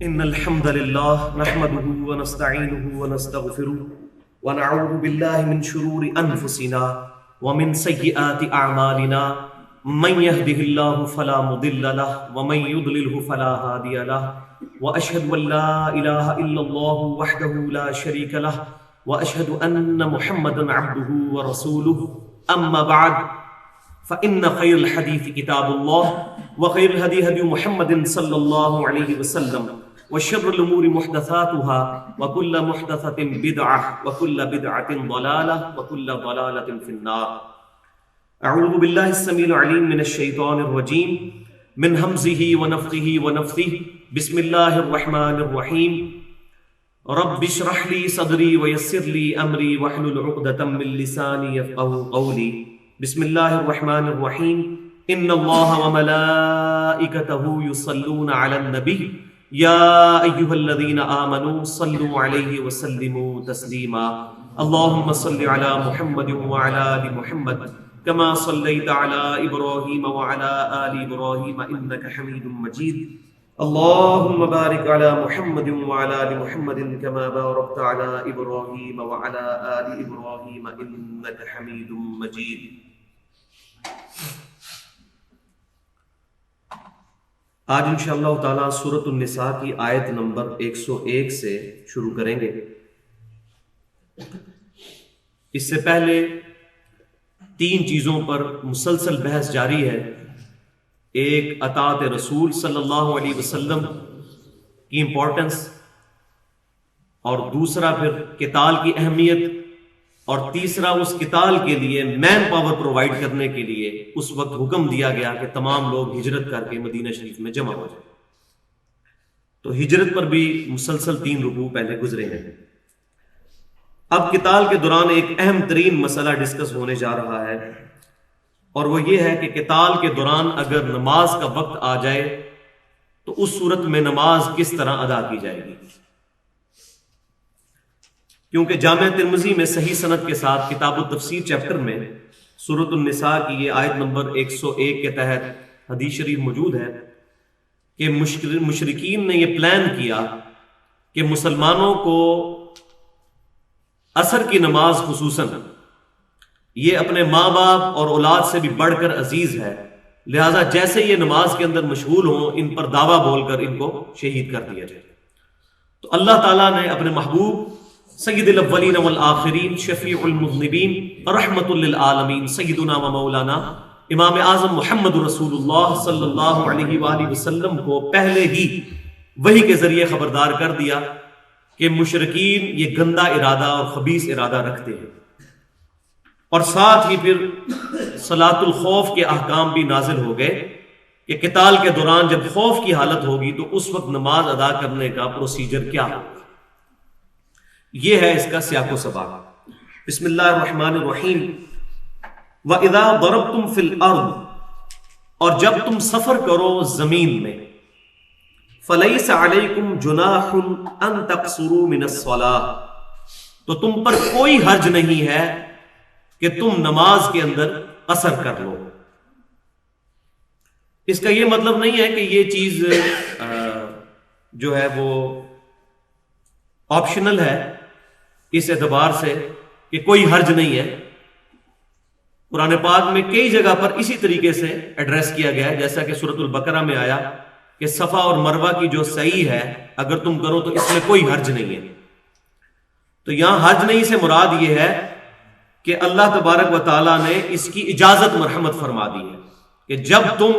إن الحمد لله نحمده ونستعينه ونستغفره ونعوذ بالله من شرور أنفسنا ومن سيئات أعمالنا من يهده الله فلا مضل له ومن يضلله فلا هادي له وأشهد أن لا إله إلا الله وحده لا شريك له وأشهد أن محمدا عبده ورسوله أما بعد فإن خير الحديث كتاب الله وخير الهدي هدي محمد صلى الله عليه وسلم وشر الأمور محدثاتها وكل محدثة بدعة وكل بدعة ضلالة وكل ضلالة في النار. أعوذ بالله السميع العليم من الشيطان الرجيم من همزه ونفخه ونفثه. بسم الله الرحمن الرحيم. رب اشرح لي صدري ويسر لي أمري واحلل عقدة من لساني يفقهوا قولي. بسم الله الرحمن الرحيم. إن الله وملائكته يصلون على النبي يا أيها الذين آمنوا صلوا عليه وسلموا تسليما. اللهم صل على محمد وعلى آل محمد كما صليت على إبراهيم وعلى آل إبراهيم إنك حميد مجيد. اللهم بارك على محمد وعلى آل محمد كما باركت على إبراهيم وعلى آل إبراهيم إنك حميد مجيد. آج انشاءاللہ تعالیٰ سورۃ النساء کی آیت نمبر 101 سے شروع کریں گے. اس سے پہلے 3 چیزوں پر مسلسل بحث جاری ہے. ایک اطاعت رسول صلی اللہ علیہ وسلم کی امپورٹنس، اور دوسرا پھر قتال کی اہمیت، اور تیسرا اس قتال کے لیے مین پاور پرووائڈ کرنے کے لیے اس وقت حکم دیا گیا کہ تمام لوگ ہجرت کر کے مدینہ شریف میں جمع ہو جائیں. تو ہجرت پر بھی مسلسل 3 رکوع پہلے گزرے ہیں. اب قتال کے دوران ایک اہم ترین مسئلہ ڈسکس ہونے جا رہا ہے، اور وہ یہ ہے کہ قتال کے دوران اگر نماز کا وقت آ جائے تو اس صورت میں نماز کس طرح ادا کی جائے گی. کیونکہ جامع ترمذی میں صحیح سند کے ساتھ کتاب التفسیر چیپٹر میں سورۃ النساء کی یہ آیت نمبر 101 کے تحت حدیث شریف موجود ہے کہ مشرکین نے یہ پلان کیا کہ مسلمانوں کو عصر کی نماز خصوصاً یہ اپنے ماں باپ اور اولاد سے بھی بڑھ کر عزیز ہے، لہذا جیسے یہ نماز کے اندر مشغول ہوں ان پر دعویٰ بول کر ان کو شہید کر دیا جائے. تو اللہ تعالیٰ نے اپنے محبوب سید الاولین والآخرین شفیع المذنبین رحمت للعالمین سیدنا و مولانا امام اعظم محمد رسول اللہ صلی اللہ علیہ وآلہ وسلم کو پہلے ہی وحی کے ذریعے خبردار کر دیا کہ مشرکین یہ گندا ارادہ اور خبیث ارادہ رکھتے ہیں، اور ساتھ ہی پھر صلاۃ الخوف کے احکام بھی نازل ہو گئے کہ قتال کے دوران جب خوف کی حالت ہوگی تو اس وقت نماز ادا کرنے کا پروسیجر کیا ہوگا. یہ ہے اس کا سیاق و سباق. بسم اللہ الرحمن الرحیم. وَإِذَا ضَرَبْتُمْ فِي الْأَرْضِ، اور جب تم سفر کرو زمین میں، فَلَيْسَ عَلَيْكُمْ جُنَاحٌ أَن تَقْصُرُوا مِنَ الصَّلَاةِ، تو تم پر کوئی حرج نہیں ہے کہ تم نماز کے اندر قصر کر لو. اس کا یہ مطلب نہیں ہے کہ یہ چیز جو ہے وہ آپشنل ہے، اس اعتبار سے کہ کوئی حرج نہیں ہے. قرآن پاک میں کئی جگہ پر اسی طریقے سے ایڈریس کیا گیا ہے، جیسا کہ سورۃ البقرہ میں آیا کہ صفا اور مروہ کی جو سعی ہے اگر تم کرو تو اس میں کوئی حرج نہیں ہے. تو یہاں حرج نہیں سے مراد یہ ہے کہ اللہ تبارک و تعالیٰ نے اس کی اجازت مرحمت فرما دی ہے کہ جب تم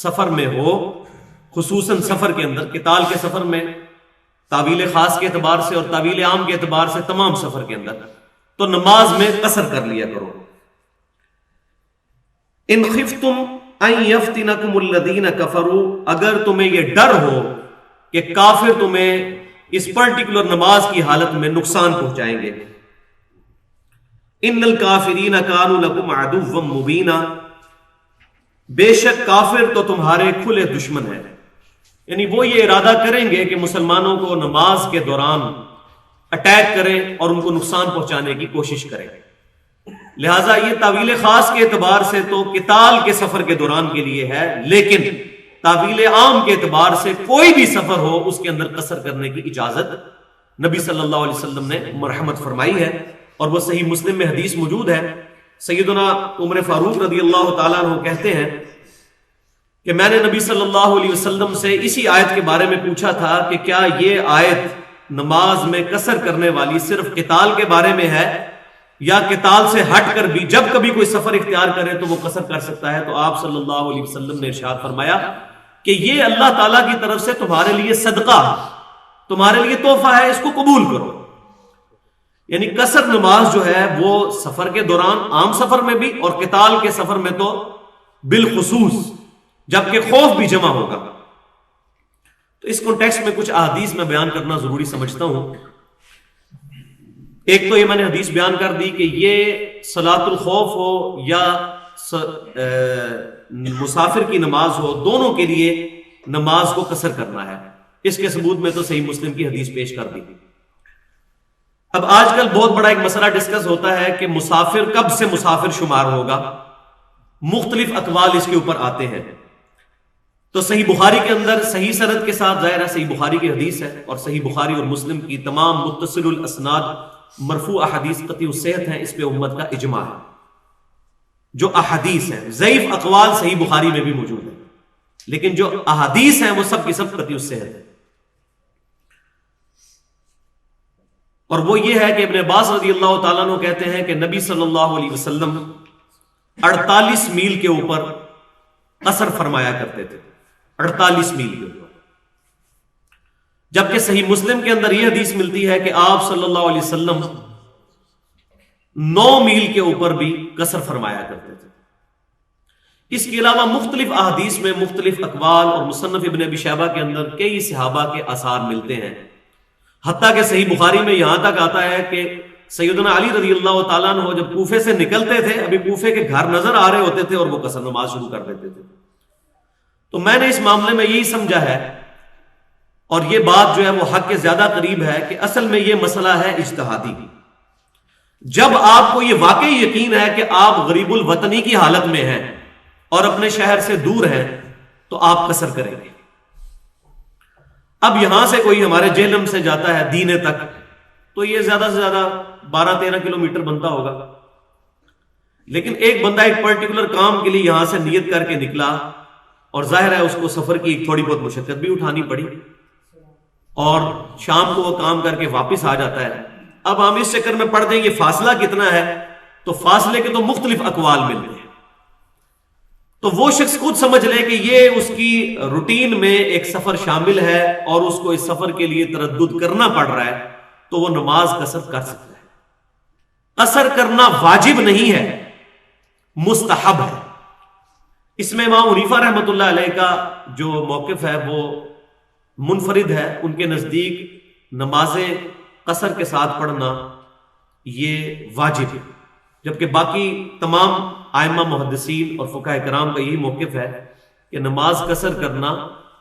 سفر میں ہو، خصوصاً سفر کے اندر، قتال کے سفر میں، تعویل خاص کے اعتبار سے اور تعویل عام کے اعتبار سے تمام سفر کے اندر، تو نماز میں قصر کر لیا کرو. ان خفتم ان یفتنکم الذین کفروا، اگر تمہیں یہ ڈر ہو کہ کافر تمہیں اس پرٹیکولر نماز کی حالت میں نقصان پہنچائیں گے. ان الکافرین کانوا لکم عدوا مبینا، بے شک کافر تو تمہارے کھلے دشمن ہیں. یعنی وہ یہ ارادہ کریں گے کہ مسلمانوں کو نماز کے دوران اٹیک کریں اور ان کو نقصان پہنچانے کی کوشش کریں. لہٰذا یہ تعویل خاص کے اعتبار سے تو قتال کے سفر کے دوران کے لیے ہے، لیکن تعویل عام کے اعتبار سے کوئی بھی سفر ہو اس کے اندر قصر کرنے کی اجازت نبی صلی اللہ علیہ وسلم نے مرحمت فرمائی ہے، اور وہ صحیح مسلم میں حدیث موجود ہے۔ سیدنا عمر فاروق رضی اللہ تعالیٰ عنہ کہتے ہیں کہ میں نے نبی صلی اللہ علیہ وسلم سے اسی آیت کے بارے میں پوچھا تھا کہ کیا یہ آیت نماز میں قصر کرنے والی صرف قتال کے بارے میں ہے، یا قتال سے ہٹ کر بھی جب کبھی کوئی سفر اختیار کرے تو وہ قصر کر سکتا ہے؟ تو آپ صلی اللہ علیہ وسلم نے ارشاد فرمایا کہ یہ اللہ تعالیٰ کی طرف سے تمہارے لیے صدقہ، تمہارے لیے تحفہ ہے، اس کو قبول کرو۔ یعنی قصر نماز جو ہے وہ سفر کے دوران، عام سفر میں بھی اور قتال کے سفر میں تو بالخصوص، جبکہ خوف بھی جمع ہوگا۔ تو اس کانٹیکسٹ میں کچھ احادیث میں بیان کرنا ضروری سمجھتا ہوں۔ ایک تو یہ میں نے حدیث بیان کر دی کہ یہ صلاۃ الخوف ہو یا مسافر کی نماز ہو، دونوں کے لیے نماز کو قصر کرنا ہے۔ اس کے ثبوت میں تو صحیح مسلم کی حدیث پیش کر دی۔ اب آج کل بہت بڑا ایک مسئلہ ڈسکس ہوتا ہے کہ مسافر کب سے مسافر شمار ہوگا، مختلف اقوال اس کے اوپر آتے ہیں۔ تو صحیح بخاری کے اندر صحیح سند کے ساتھ، ظاہر ہے صحیح بخاری کی حدیث ہے، اور صحیح بخاری اور مسلم کی تمام متصل الاسناد مرفوع احادیث قطعی الصحت ہیں، اس پہ امت کا اجماع ہے۔ جو احادیث ہیں، ضعیف اقوال صحیح بخاری میں بھی موجود ہیں، لیکن جو احادیث ہیں وہ سب کی سب قطعی الصحت ہیں۔ اور وہ یہ ہے کہ ابن عباس رضی اللہ تعالیٰ عنہ کہتے ہیں کہ نبی صلی اللہ علیہ وسلم 48 میل کے اوپر قصر فرمایا کرتے تھے، 48 میل کے اوپر، جبکہ صحیح مسلم کے اندر یہ حدیث ملتی ہے کہ آپ صلی اللہ علیہ وسلم 9 میل کے اوپر بھی قصر فرمایا کرتے تھے۔ اس کے علاوہ مختلف احادیث میں مختلف اقوال، اور مصنف ابن ابی شیبہ کے اندر کئی صحابہ کے آثار ملتے ہیں، حتیٰ کہ صحیح بخاری میں یہاں تک آتا ہے کہ سیدنا علی رضی اللہ تعالیٰ عنہ جب کوفے سے نکلتے تھے، ابھی کوفے کے گھر نظر آ رہے ہوتے تھے اور وہ قصر نماز شروع کر دیتے تھے۔ تو میں نے اس معاملے میں یہی سمجھا ہے، اور یہ بات جو ہے وہ حق کے زیادہ قریب ہے، کہ اصل میں یہ مسئلہ ہے اجتہادی۔ جب آپ کو یہ واقعی یقین ہے کہ آپ غریب الوطنی کی حالت میں ہیں اور اپنے شہر سے دور ہیں، تو آپ قصر کریں گے۔ اب یہاں سے کوئی ہمارے جہلم سے جاتا ہے دینے تک، تو یہ زیادہ سے زیادہ 12-13 کلومیٹر بنتا ہوگا، لیکن ایک بندہ ایک پرٹیکولر کام کے لیے یہاں سے نیت کر کے نکلا، اور ظاہر ہے اس کو سفر کی ایک تھوڑی بہت مشقت بھی اٹھانی پڑی، اور شام کو وہ کام کر کے واپس آ جاتا ہے۔ اب ہم اس چکر میں پڑ دیں یہ فاصلہ کتنا ہے، تو فاصلے کے تو مختلف اقوال ملتے ہیں۔ تو وہ شخص خود سمجھ لے کہ یہ اس کی روٹین میں ایک سفر شامل ہے اور اس کو اس سفر کے لیے تردد کرنا پڑ رہا ہے، تو وہ نماز قصر کر سکتا ہے۔ قصر کرنا واجب نہیں ہے، مستحب ہے۔ اس میں امام حنیفہ رحمۃ اللہ علیہ کا جو موقف ہے وہ منفرد ہے، ان کے نزدیک نمازیں قصر کے ساتھ پڑھنا یہ واجب ہے، جبکہ باقی تمام ائمہ محدثین اور فقہاء کرام کا یہی موقف ہے کہ نماز قصر کرنا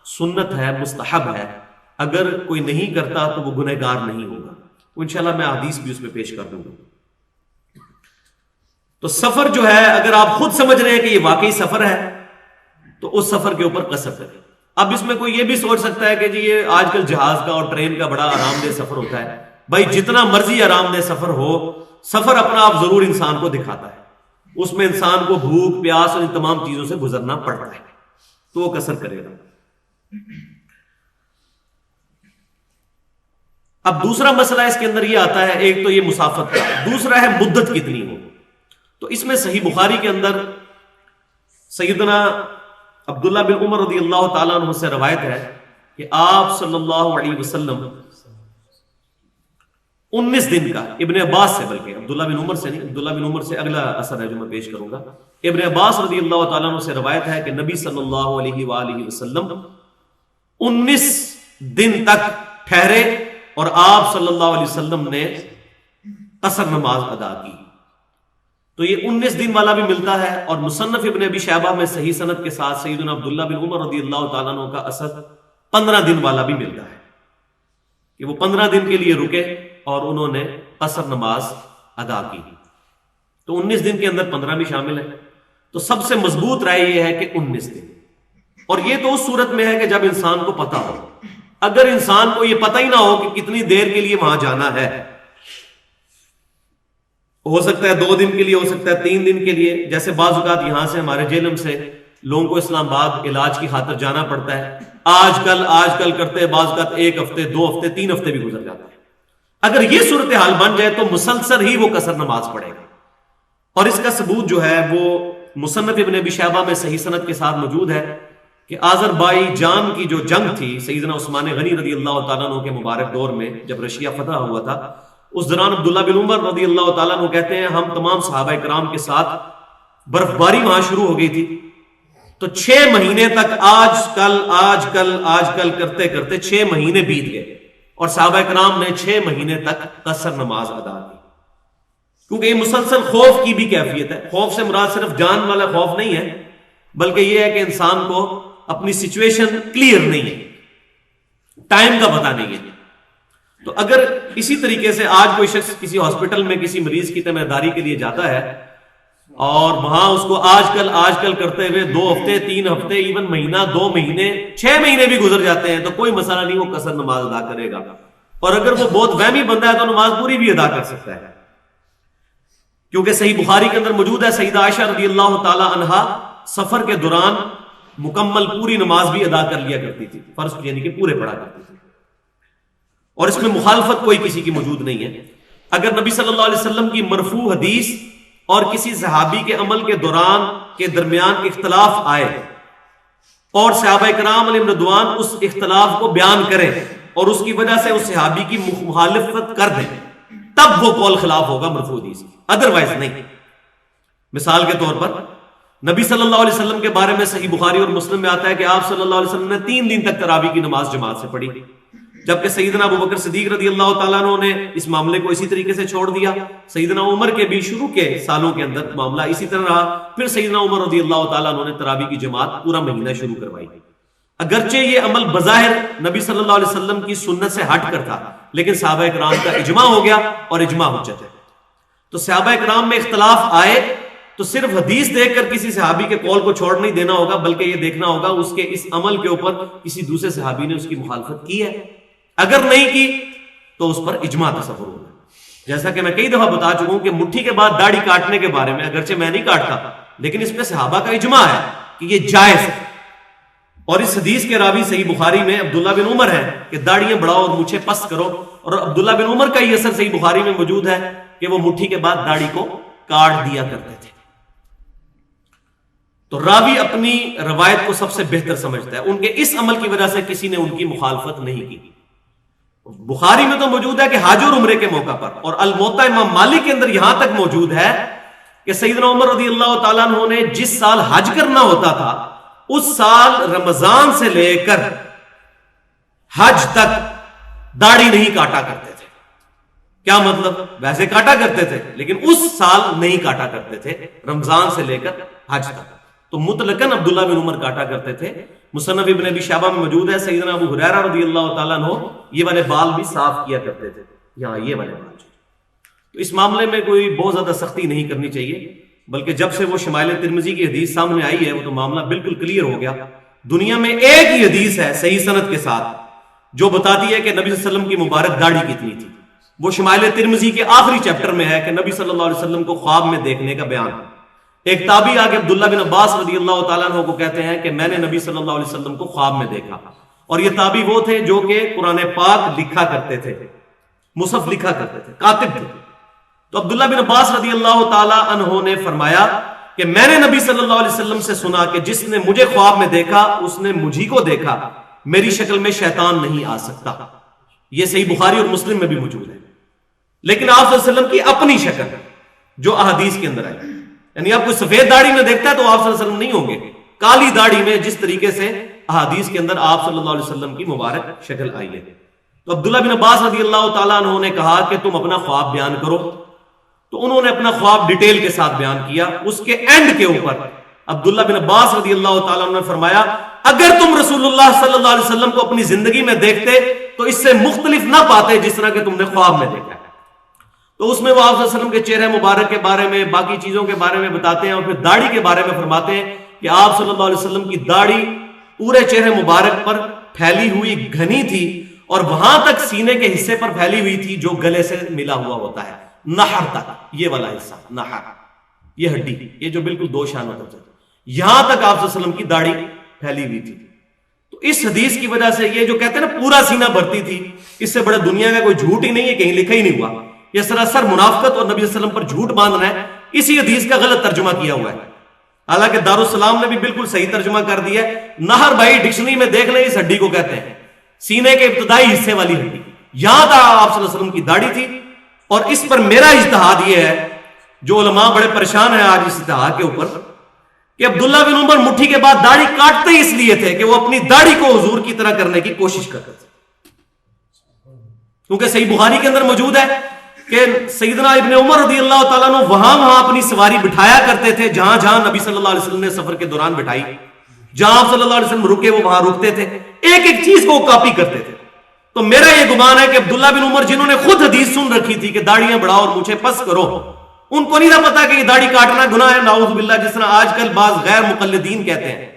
سنت ہے، مستحب ہے۔ اگر کوئی نہیں کرتا تو وہ گنہگار نہیں ہوگا۔ انشاءاللہ میں حدیث بھی اس میں پیش کر دوں گا۔ تو سفر جو ہے، اگر آپ خود سمجھ رہے ہیں کہ یہ واقعی سفر ہے، تو اس سفر کے اوپر قصر کریں۔ اب اس میں کوئی یہ بھی سوچ سکتا ہے کہ جی یہ آج کل جہاز کا اور ٹرین کا بڑا آرام دہ سفر ہوتا ہے۔ بھائی جتنا مرضی آرام دہ سفر ہو، سفر اپنا آپ ضرور انسان کو دکھاتا ہے، اس میں انسان کو بھوک پیاس اور ان تمام چیزوں سے گزرنا پڑتا ہے، تو وہ قصر کرے گا۔ اب دوسرا مسئلہ اس کے اندر یہ آتا ہے، ایک تو یہ مسافت کا، دوسرا ہے مدت کتنی ہو۔ تو اس میں صحیح بخاری کے اندر سیدنا عبداللہ بن عمر رضی اللہ تعالیٰ عنہ سے روایت ہے کہ آپ صلی اللہ علیہ وسلم 19 دن کا، ابن عباس سے، بلکہ عبداللہ بن عمر سے نہیں، عبداللہ بن عمر سے اگلا اثر ہے جو میں پیش کروں گا، ابن عباس رضی اللہ تعالیٰ عنہ سے روایت ہے کہ نبی صلی اللہ علیہ وآلہ وسلم 19 دن تک ٹھہرے اور آپ صلی اللہ علیہ وسلم نے قصر نماز ادا کی۔ تو یہ 19 دن والا بھی ملتا ہے، اور مصنف ابن ابی شیبہ میں صحیح سند کے ساتھ سیدنا عبداللہ بن عمر رضی اللہ تعالیٰ عنہ کا اثر 15 دن والا بھی ملتا ہے کہ وہ 15 دن کے لیے رکے اور انہوں نے قصر نماز ادا کی۔ تو 19 دن کے اندر 15 بھی شامل ہے۔ تو سب سے مضبوط رائے یہ ہے کہ 19 دن، اور یہ تو اس صورت میں ہے کہ جب انسان کو پتا ہو. اگر انسان کو یہ پتہ ہی نہ ہو کہ کتنی دیر کے لیے وہاں جانا ہے، ہو سکتا ہے 2 دن کے لیے، ہو سکتا ہے 3 دن کے لیے. جیسے بعض اوقات یہاں سے ہمارے جہلم سے لوگوں کو اسلام آباد علاج کی خاطر جانا پڑتا ہے. آج کل کرتے بعض اوقات 1 ہفتے 2 ہفتے 3 ہفتے بھی گزر جاتے ہیں. اگر یہ صورتحال بن جائے تو مسلسل ہی وہ قصر نماز پڑھے گا. اور اس کا ثبوت جو ہے وہ مصنف ابن ابی شیبہ میں صحیح سند کے ساتھ موجود ہے کہ آذربائی جان کی جو جنگ تھی سیدنا عثمان غنی رضی اللہ تعالیٰ عنہ کے مبارک دور میں، جب رشیا فتح ہوا تھا، اس دوران عبداللہ بن عمر رضی اللہ تعالیٰ عنہ کہتے ہیں ہم تمام صحابہ کرام کے ساتھ برف باری وہاں شروع ہو گئی تھی، تو 6 مہینے تک آج کل کرتے کرتے 6 مہینے بیت گئے اور صحابہ کرام نے 6 مہینے تک قصر نماز ادا کی. کیونکہ یہ مسلسل خوف کی بھی کیفیت ہے. خوف سے مراد صرف جان والا خوف نہیں ہے، بلکہ یہ ہے کہ انسان کو اپنی سچویشن کلیئر نہیں ہے، ٹائم کا پتہ نہیں ہے. تو اگر اسی طریقے سے آج کوئی شخص کسی ہاسپٹل میں کسی مریض کی تیمارداری کے لیے جاتا ہے اور وہاں اس کو آج کل کرتے ہوئے 2 ہفتے 3 ہفتے ایون مہینہ 2 مہینے 6 مہینے بھی گزر جاتے ہیں، تو کوئی مسئلہ نہیں، وہ قصر نماز ادا کرے گا. اور اگر وہ بہت وہمی بندہ ہے تو نماز پوری بھی ادا کر سکتا ہے، کیونکہ صحیح بخاری کے اندر موجود ہے سیدہ عائشہ رضی اللہ تعالی عنہا سفر کے دوران مکمل پوری نماز بھی ادا کر لیا کرتی تھی، فرض یعنی کہ پورے پڑھا کرتی تھی. اور اس میں مخالفت کوئی کسی کی موجود نہیں ہے. اگر نبی صلی اللہ علیہ وسلم کی مرفوع حدیث اور کسی صحابی کے عمل کے دوران کے درمیان اختلاف آئے اور صحابہ کرام علیہم رضوان اس اختلاف کو بیان کریں اور اس کی وجہ سے اس صحابی کی مخالفت کر دیں، تب وہ قول خلاف ہوگا مرفوع حدیث، ادروائز نہیں. مثال کے طور پر نبی صلی اللہ علیہ وسلم کے بارے میں صحیح بخاری اور مسلم میں آتا ہے کہ آپ صلی اللہ علیہ وسلم نے 3 دن تک تراویح کی نماز جماعت سے پڑھی، جبکہ سیدنا ابو بکر صدیق رضی اللہ تعالیٰ عنہ نے اس معاملے کو اسی طریقے سے چھوڑ دیا. سیدنا عمر کے بھی شروع کے سالوں کے اندر معاملہ اسی طرح رہا. پھر سیدنا عمر رضی اللہ تعالیٰ عنہ نے تراویح کی جماعت پورا مہینہ شروع کروائی. اگرچہ یہ عمل بظاہر نبی صلی اللہ علیہ وسلم کی سنت سے ہٹ کر تھا، لیکن صحابہ کرام کا اجماع ہو گیا اور اجماع حجت ہے. تو صحابہ کرام میں اختلاف آئے تو صرف حدیث دیکھ کر کسی صحابی کے قول کو چھوڑ نہیں دینا ہوگا، بلکہ یہ دیکھنا ہوگا اس کے اس عمل کے اوپر کسی دوسرے صحابی نے اس کی مخالفت کی ہے. اگر نہیں کی تو اس پر اجماع تصور ہوگا. جیسا کہ میں کئی دفعہ بتا چکا ہوں کہ مٹھی کے بعد داڑھی کاٹنے کے بارے میں اگرچہ میں نہیں کاٹتا، لیکن اس پہ صحابہ کا اجماع ہے کہ یہ جائز ہے. اور اس حدیث کے راوی صحیح بخاری میں عبداللہ بن عمر ہے کہ داڑیاں بڑھاؤ اور مونچھیں پست کرو، اور عبداللہ بن عمر کا یہ اثر صحیح بخاری میں موجود ہے کہ وہ مٹھی کے بعد داڑھی کو کاٹ دیا کرتے تھے. تو راوی اپنی روایت کو سب سے بہتر سمجھتا ہے، ان کے اس عمل کی وجہ سے کسی نے ان کی مخالفت نہیں کی. بخاری میں تو موجود ہے کہ حج اور عمرے کے موقع پر، اور الموطا امام مالک کے اندر یہاں تک موجود ہے کہ سیدنا عمر رضی اللہ تعالیٰ عنہ نے جس سال حج کرنا ہوتا تھا اس سال رمضان سے لے کر حج تک داڑھی نہیں کاٹا کرتے تھے. کیا مطلب؟ ویسے کاٹا کرتے تھے لیکن اس سال نہیں کاٹا کرتے تھے، رمضان سے لے کر حج تک. تو مطلقاً عبداللہ بن عمر کاٹا کرتے تھے. مصنف ابن ابی شیبہ میں موجود ہے سیدنا ابو ہریرہ رضی اللہ تعالیٰ عنہ یہ والے بال بھی صاف کیا کرتے تھے، یہاں یہ والے بال. تو اس معاملے میں کوئی بہت زیادہ سختی نہیں کرنی چاہیے، بلکہ جب سے وہ شمائل ترمذی کی حدیث سامنے آئی ہے وہ تو معاملہ بالکل کلیئر ہو گیا. دنیا میں ایک ہی حدیث ہے صحیح سند کے ساتھ جو بتاتی ہے کہ نبی صلی اللہ علیہ وسلم کی مبارک داڑھی کتنی تھی. وہ شمائل ترمذی کے آخری چیپٹر میں ہے کہ نبی صلی اللہ علیہ وسلم کو خواب میں دیکھنے کا بیان. ایک تابعی آگے عبداللہ بن عباس رضی اللہ تعالیٰ عنہ کو کہتے ہیں کہ میں نے نبی صلی اللہ علیہ وسلم کو خواب میں دیکھا. اور یہ تابعی وہ تھے جو کہ قرآن پاک لکھا کرتے تھے، مصحف لکھا کرتے تھے، کاتب تھے. تو عبداللہ بن عباس رضی اللہ تعالیٰ عنہ نے فرمایا کہ میں نے نبی صلی اللہ علیہ وسلم سے سنا کہ جس نے مجھے خواب میں دیکھا اس نے مجھی کو دیکھا، میری شکل میں شیطان نہیں آ سکتا. یہ صحیح بخاری اور مسلم میں بھی موجود ہے. لیکن آپ صلی اللہ علیہ وسلم کی اپنی شکل جو احادیث کے اندر آئی، یعنی آپ کوئی سفید داڑھی میں دیکھتا ہے تو آپ صلی اللہ علیہ وسلم نہیں ہوں گے، کالی داڑھی میں جس طریقے سے احادیث کے اندر آپ صلی اللہ علیہ وسلم کی مبارک شکل آئی ہے. تو عبداللہ بن عباس رضی اللہ تعالیٰ عنہ نے کہا کہ تم اپنا خواب بیان کرو. تو انہوں نے اپنا خواب ڈیٹیل کے ساتھ بیان کیا. اس کے اینڈ کے اوپر عبداللہ بن عباس رضی اللہ تعالیٰ عنہ نے فرمایا اگر تم رسول اللہ صلی اللہ علیہ وسلم کو اپنی زندگی میں دیکھتے تو اس سے مختلف نہ پاتے جس طرح کہ تم نے خواب میں دیکھا. تو اس میں وہ آپ صلی اللہ علیہ وسلم کے چہرے مبارک کے بارے میں، باقی چیزوں کے بارے میں بتاتے ہیں، اور پھر داڑھی کے بارے میں فرماتے ہیں کہ آپ صلی اللہ علیہ وسلم کی داڑھی پورے چہرے مبارک پر پھیلی ہوئی گھنی تھی اور وہاں تک سینے کے حصے پر پھیلی ہوئی تھی جو گلے سے ملا ہوا ہوتا ہے، نحر تک، یہ والا حصہ نحر، یہ ہڈی، یہ جو بالکل دو شانوں تک چلتی، یہاں تک آپ صلی اللہ علیہ وسلم کی داڑھی پھیلی ہوئی تھی. تو اس حدیث کی وجہ سے یہ جو کہتے ہیں نا پورا سینہ بھرتی تھی، اس سے بڑا دنیا کا کوئی جھوٹ ہی نہیں ہے، کہیں لکھا ہی نہیں ہوا. یہ سراسر منافقت اور نبی صلی اللہ علیہ وسلم پر جھوٹ باندھنا ہے. اسی حدیث کا غلط ترجمہ کیا ہوا ہے، حالانکہ دارالسلام نے بھی بالکل صحیح ترجمہ کر دیا ہے. نہر بھائی ڈکشنری میں دیکھ لیں، اس ہڈی کو کہتے ہیں سینے کے ابتدائی حصے والی ہڈی. یہاں تک آپ صلی اللہ علیہ وسلم کی داڑھی تھی. اور اس پر میرا اجتہاد یہ ہے، جو علماء بڑے پریشان ہیں آج اس اجتہاد کے اوپر، کہ عبداللہ بن عمر مٹھی کے بعد داڑھی کاٹتے ہی اس لیے تھے کہ وہ اپنی داڑھی کو حضور کی طرح کرنے کی کوشش کرتے تھے. کیونکہ صحیح بخاری کے اندر موجود ہے کہ سیدنا ابن عمر رضی اللہ تعالیٰ عنہ وہاں اپنی سواری بٹھایا کرتے تھے جہاں جہاں نبی صلی اللہ علیہ وسلم نے سفر کے دوران بٹھائی، جہاں آپ صلی اللہ علیہ وسلم رکے وہ وہاں رکتے تھے، ایک ایک چیز کو کاپی کرتے تھے. تو میرا یہ گمان ہے کہ عبداللہ بن عمر جنہوں نے خود حدیث سن رکھی تھی کہ داڑیاں بڑھاؤ اور مجھے پس کرو، ان کو نہیں تھا پتا کہ یہ داڑھی کاٹنا گناہ ہے، نعوذ باللہ. جس طرح آج کل بعض غیر مقلدین کہتے ہیں،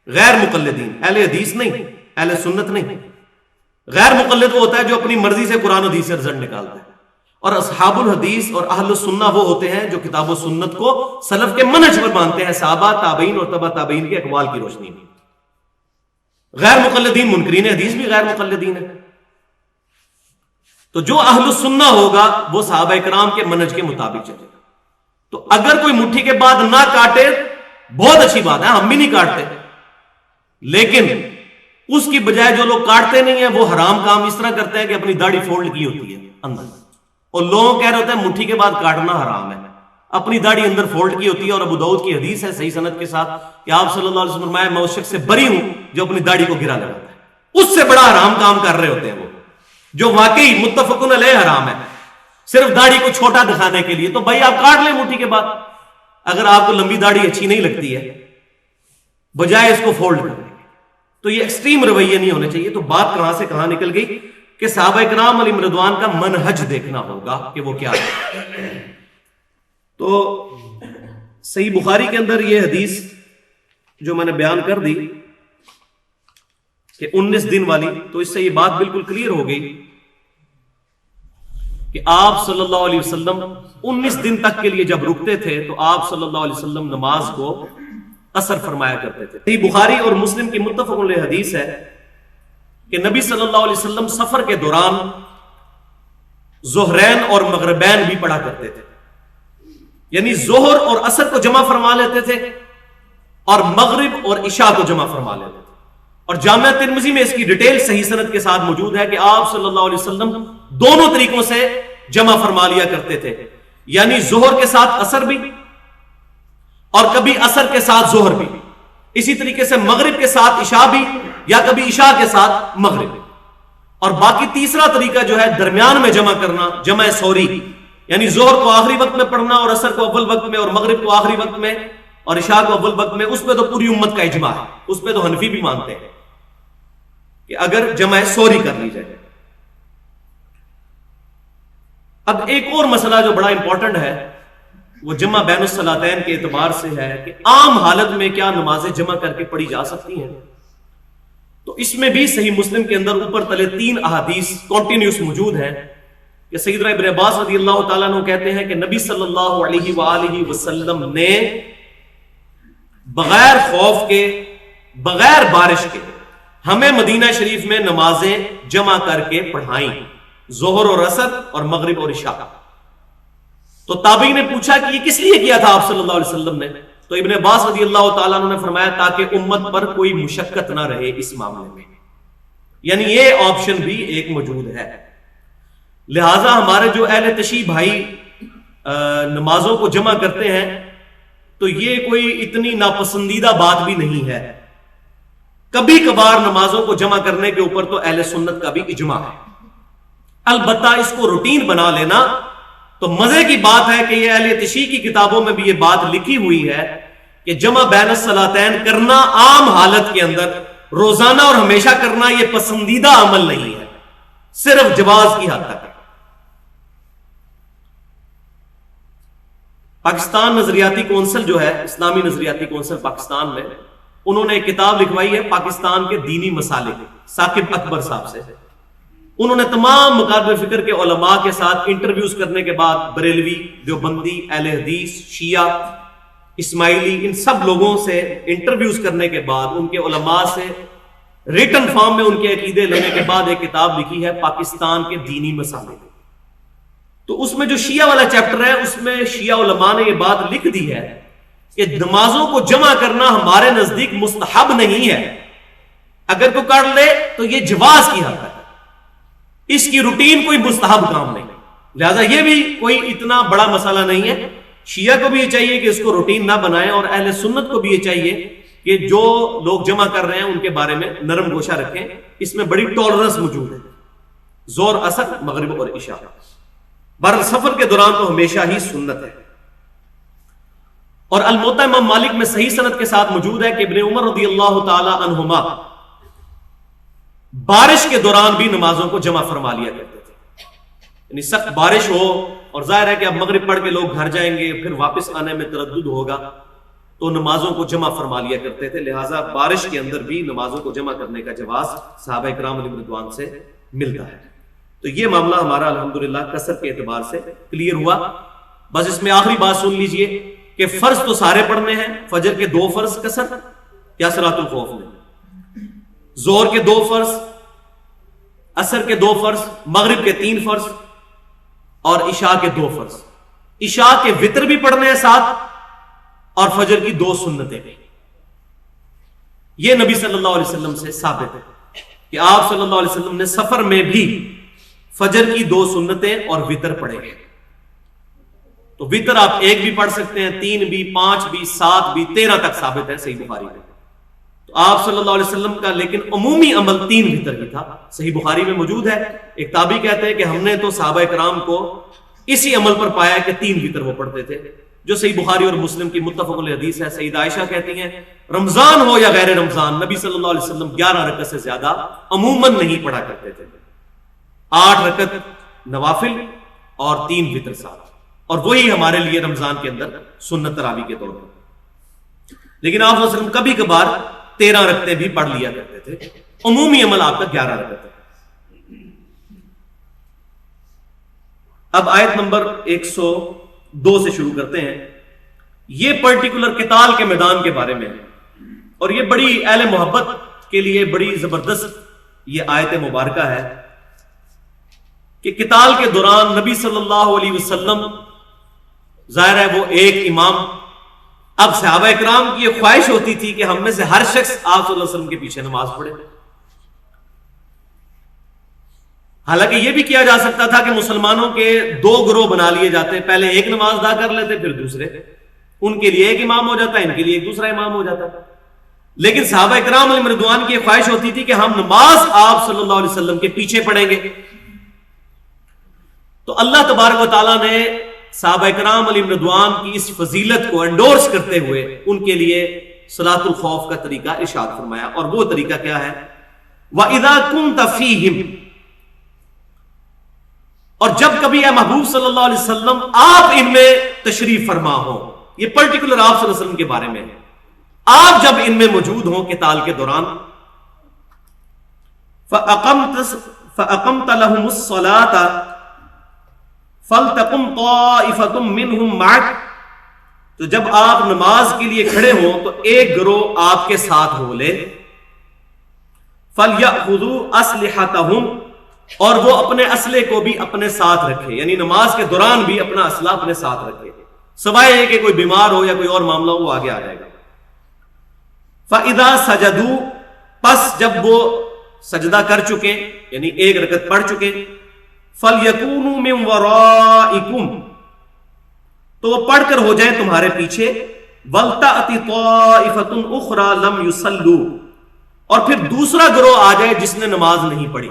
غیر مقلدین، اہل حدیث نہیں، اہل سنت نہیں. غیر مقلد وہ ہوتا ہے جو اپنی مرضی سے قرآن و حدیث سے رزلٹ نکالتا ہے، اور اصحاب الحدیث اور اہل السنہ وہ ہوتے ہیں جو کتاب و سنت کو سلف کے منہج پر مانتے ہیں، صحابہ، تابعین اور تبع تابعین کے اقوال کی روشنی میں. غیر مقلدین منکرین حدیث بھی غیر مقلدین ہیں. تو جو اہل السنہ ہوگا وہ صحابہ کرام کے منہج کے مطابق چلے گا. تو اگر کوئی مٹھی کے بعد نہ کاٹے بہت اچھی بات ہے، ہم بھی نہیں کاٹتے، لیکن اس کی بجائے جو لوگ کاٹتے نہیں ہیں وہ حرام کام اس طرح کرتے ہیں کہ اپنی داڑھی فولڈ کی ہوتی ہے اندر، اور لوگوں کہہ رہے ہوتے ہیں مٹھی کے بعد کاٹنا حرام ہے، اپنی داڑھی اندر فولڈ کی ہوتی ہے. اور ابو داؤد کی حدیث ہے صحیح سند کے ساتھ کہ آپ صلی اللہ علیہ وسلم فرمایا میں اس شخص سے بری ہوں جو اپنی داڑھی کو گرا لگاتا ہے. اس سے بڑا حرام کام کر رہے ہوتے ہیں وہ، جو واقعی متفقن علیہ حرام ہے، صرف داڑھی کو چھوٹا دکھانے کے لیے. تو بھائی آپ کاٹ لیں مٹھی کے بعد، اگر آپ کو لمبی داڑھی اچھی نہیں لگتی ہے بجائے اس کو فولڈ کرنے کے. تو یہ ایکسٹریم رویے نہیں ہونے چاہیے. تو بات کہاں سے کہاں نکل گئی کہ صحابہ کرام علیہم رضوان کا منہج دیکھنا ہوگا کہ وہ کیا ہے. تو صحیح بخاری کے اندر یہ حدیث جو میں نے بیان کر دی کہ 19 دن والی، تو اس سے یہ بات بالکل کلیئر ہو گئی کہ آپ صلی اللہ علیہ وسلم 19 دن تک کے لیے جب رکتے تھے تو آپ صلی اللہ علیہ وسلم نماز کو قصر فرمایا کرتے تھے. صحیح بخاری اور مسلم کی متفق علیہ حدیث ہے کہ نبی صلی اللہ علیہ وسلم سفر کے دوران ظہرین اور مغربین بھی پڑھا کرتے تھے، یعنی ظہر اور عصر کو جمع فرما لیتے تھے اور مغرب اور عشاء کو جمع فرما لیتے تھے. اور جامعہ ترمذی میں اس کی ڈیٹیل صحیح سند کے ساتھ موجود ہے کہ آپ صلی اللہ علیہ وسلم دونوں طریقوں سے جمع فرما لیا کرتے تھے، یعنی ظہر کے ساتھ عصر بھی اور کبھی عصر کے ساتھ ظہر بھی، اسی طریقے سے مغرب کے ساتھ عشاء بھی یا کبھی عشاء کے ساتھ مغرب. اور باقی تیسرا طریقہ جو ہے درمیان میں جمع کرنا، جمع سوری، یعنی ظہر کو آخری وقت میں پڑھنا اور عصر کو اول وقت میں اور مغرب کو آخری وقت میں اور عشاء کو اول وقت میں. اس پہ تو پوری امت کا اجماع ہے، اس پہ تو حنفی بھی مانتے ہیں کہ اگر جمع سوری کر لی جائے. اب ایک اور مسئلہ جو بڑا امپورٹنٹ ہے وہ جمع بین الصلاتین کے اعتبار سے ہے کہ عام حالت میں کیا نمازیں جمع کر کے پڑھی جا سکتی ہیں. تو اس میں بھی صحیح مسلم کے اندر اوپر تلے 3 احادیث کنٹینیوس موجود ہیں کہ سیدنا ابن عباس رضی اللہ تعالیٰ عنہ کہتے ہیں کہ نبی صلی اللہ علیہ وآلہ وسلم نے بغیر خوف کے، بغیر بارش کے ہمیں مدینہ شریف میں نمازیں جمع کر کے پڑھائیں، ظہر اور عصر اور مغرب اور عشاء. تو تابعی نے پوچھا کہ یہ کس لیے کیا تھا آپ صلی اللہ علیہ وسلم نے؟ تو ابن عباس رضی اللہ تعالیٰ عنہ نے فرمایا تاکہ امت پر کوئی مشقت نہ رہے اس معاملے میں، یعنی یہ آپشن بھی ایک موجود ہے. لہٰذا ہمارے جو اہل تشیع بھائی نمازوں کو جمع کرتے ہیں تو یہ کوئی اتنی ناپسندیدہ بات بھی نہیں ہے. کبھی کبھار نمازوں کو جمع کرنے کے اوپر تو اہل سنت کا بھی اجماع ہے. البتہ اس کو روٹین بنا لینا تو مزے کی بات ہے کہ یہ اہل تشیع کی کتابوں میں بھی یہ بات لکھی ہوئی ہے کہ جمع بین الصلاتین کرنا عام حالت کے اندر روزانہ اور ہمیشہ کرنا یہ پسندیدہ عمل نہیں ہے، صرف جواز کی حد تک. پاکستان نظریاتی کونسل جو ہے، اسلامی نظریاتی کونسل پاکستان میں، انہوں نے ایک کتاب لکھوائی ہے پاکستان کے دینی مسالے، ثاقب اکبر صاحب سے. انہوں نے تمام مکاتب فکر کے علماء کے ساتھ انٹرویوز کرنے کے بعد بریلوی، دیوبندی، اہل حدیث، شیعہ، اسماعیلی، ان سب لوگوں سے انٹرویوز کرنے کے بعد ان کے علماء سے ریٹن فارم میں ان کے عقیدے لینے کے بعد ایک کتاب لکھی ہے پاکستان کے دینی مسالے. تو اس میں جو شیعہ والا چیپٹر ہے اس میں شیعہ علماء نے یہ بات لکھ دی ہے کہ نمازوں کو جمع کرنا ہمارے نزدیک مستحب نہیں ہے، اگر کوئی کر لے تو یہ جواز کی حد ہے، اس کی روٹین کوئی مستحب کام نہیں، لہذا یہ بھی کوئی اتنا بڑا مسئلہ نہیں ہے. شیعہ کو بھی یہ چاہیے کہ اس کو روٹین نہ بنائیں، اور اہل سنت کو بھی یہ چاہیے کہ جو لوگ جمع کر رہے ہیں ان کے بارے میں نرم گوشہ رکھیں. اس میں بڑی ٹالرنس موجود ہے، زور اثر مغرب اور عشاء. بر سفر کے دوران تو ہمیشہ ہی سنت ہے. اور الموطا امام مالک میں صحیح سند کے ساتھ موجود ہے کہ ابن عمر رضی اللہ تعالی عنہما بارش کے دوران بھی نمازوں کو جمع فرما لیا کرتے تھے. یعنی سخت بارش ہو اور ظاہر ہے کہ اب مغرب پڑھ کے لوگ گھر جائیں گے، پھر واپس آنے میں تردد ہوگا، تو نمازوں کو جمع فرما لیا کرتے تھے. لہٰذا بارش کے اندر بھی نمازوں کو جمع کرنے کا جواز صحابہ کرام علیہم رضوان سے ملتا ہے. تو یہ معاملہ ہمارا الحمدللہ کثرت کے اعتبار سے کلیئر ہوا. بس اس میں آخری بات سن لیجئے کہ فرض تو سارے پڑھنے ہیں، فجر کے 2 فرض کثر یا صلاۃ الخوف میں، ظہر کے 2 فرض، عصر کے 2 فرض، مغرب کے 3 فرض اور عشاء کے 2 فرض. عشاء کے وتر بھی پڑھنے ہیں ساتھ اور فجر کی 2 سنتیں بھی. یہ نبی صلی اللہ علیہ وسلم سے ثابت ہے کہ آپ صلی اللہ علیہ وسلم نے سفر میں بھی فجر کی 2 سنتیں اور وتر پڑھے گئے. تو وتر آپ 1 بھی پڑھ سکتے ہیں، 3 بھی، 5 بھی، 7 بھی، 13 تک ثابت ہے صحیح بخاری میں. تو آپ صلی اللہ علیہ وسلم کا لیکن عمومی عمل 3 وتر ہی تھا، صحیح بخاری میں موجود ہے. ایک تابعی کہتے ہیں کہ ہم نے تو صحابہ کرام کو اسی عمل پر پایا کہ 3 وتر وہ پڑھتے تھے، جو صحیح بخاری اور مسلم کی متفق علیہ حدیث ہے. سیدہ عائشہ کہتی ہیں رمضان ہو یا غیر رمضان نبی صلی اللہ علیہ وسلم 11 رکعت سے زیادہ عموماً نہیں پڑھا کرتے تھے. 8 رکعت نوافل اور 3 وتر ساتھ، اور وہی ہمارے لیے رمضان کے اندر سنت تراویح کے طور پر. لیکن آپ صلی اللہ علیہ وسلم کبھی کبھار 13 رکعتیں بھی پڑھ لیا کرتے تھے. عمومی عمل آپ کا 11 رکعت ہے. اب آیت نمبر 102 سے شروع کرتے ہیں. یہ پرٹیکولر قتال کے میدان کے بارے میں ہے، اور یہ بڑی اہل محبت کے لیے بڑی زبردست یہ آیت مبارکہ ہے کہ قتال کے دوران نبی صلی اللہ علیہ وسلم، ظاہر ہے وہ ایک امام، اب صحابہ اکرام کی یہ خواہش ہوتی تھی کہ ہم میں سے ہر شخص آپ صلی اللہ علیہ وسلم کے پیچھے نماز پڑھے. حالانکہ یہ بھی کیا جا سکتا تھا کہ مسلمانوں کے 2 گروہ بنا لیے جاتے، پہلے ایک نماز ادا کر لیتے، پھر دوسرے، ان کے لیے ایک امام ہو جاتا، ان کے لیے ایک دوسرا امام ہو جاتا. لیکن صحابہ اکرام علیہم رضوان کی یہ خواہش ہوتی تھی کہ ہم نماز آپ صلی اللہ علیہ وسلم کے پیچھے پڑھیں گے. تو اللہ تبارک و تعالیٰ نے صحابہ کرام علیہم رضوان کی اس فضیلت کو انڈورس کرتے ہوئے ان کے لیے صلاۃ الخوف کا طریقہ ارشاد فرمایا. اور وہ طریقہ کیا ہے؟ وَإِذَا كُنْتَ فِيهِمْ، اور جب کبھی اے محبوب صلی اللہ علیہ وسلم آپ ان میں تشریف فرما ہو. یہ پرٹیکولر آپ صلی اللہ علیہ وسلم کے بارے میں ہے. آپ جب ان میں موجود ہوں قتال کے دوران، فَأَقَمْتَ لَهُمُ الصَّلَاةَ فَلْتَقُمْ طَائِفَةٌ مِّنْهُمْ مَعَكَ، تو جب آپ نماز کے لیے کھڑے ہوں تو ایک گروہ آپ کے ساتھ ہو لے. فَلْيَأْخُذُوا أَسْلِحَتَهُمْ، اور وہ اپنے اسلحے کو بھی اپنے ساتھ رکھے، یعنی نماز کے دوران بھی اپنا اسلحہ اپنے ساتھ رکھے، سوائے ہے کہ کوئی بیمار ہو یا کوئی اور معاملہ ہو، وہ آگے آ جائے گا. فَإِذَا سَجَدُوا، پس جب وہ سجدہ کر چکے یعنی ایک رکعت پڑھ چکے، فَلْيَكُونُوا مِنْ وَرَائِكُمْ، تو وہ پڑھ کر ہو جائیں تمہارے پیچھے. وَلْتَأْتِ طَائِفَةٌ أُخْرَى لَمْ يُصَلُّوا، اور پھر دوسرا گروہ آ جائے جس نے نماز نہیں پڑھی.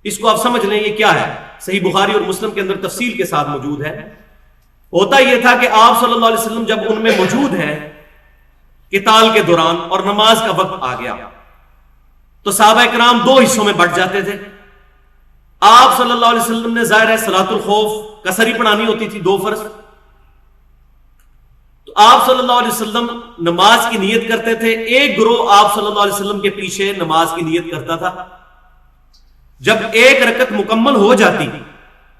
اس کو آپ سمجھ لیں یہ کیا ہے، صحیح بخاری اور مسلم کے اندر تفصیل کے ساتھ موجود ہے. ہوتا یہ تھا کہ آپ صلی اللہ علیہ وسلم جب ان میں موجود ہیں قتال کے دوران اور نماز کا وقت آ گیا تو صحابہ کرام 2 حصوں میں بٹ جاتے تھے. آپ صلی اللہ علیہ وسلم نے ظاہر ہے صلاۃ الخوف قصر ہی پڑھانی ہوتی تھی 2 فرض، تو آپ صلی اللہ علیہ وسلم نماز کی نیت کرتے تھے، ایک گروہ آپ صلی اللہ علیہ وسلم کے پیچھے نماز کی نیت کرتا تھا، جب ایک رکعت مکمل ہو جاتی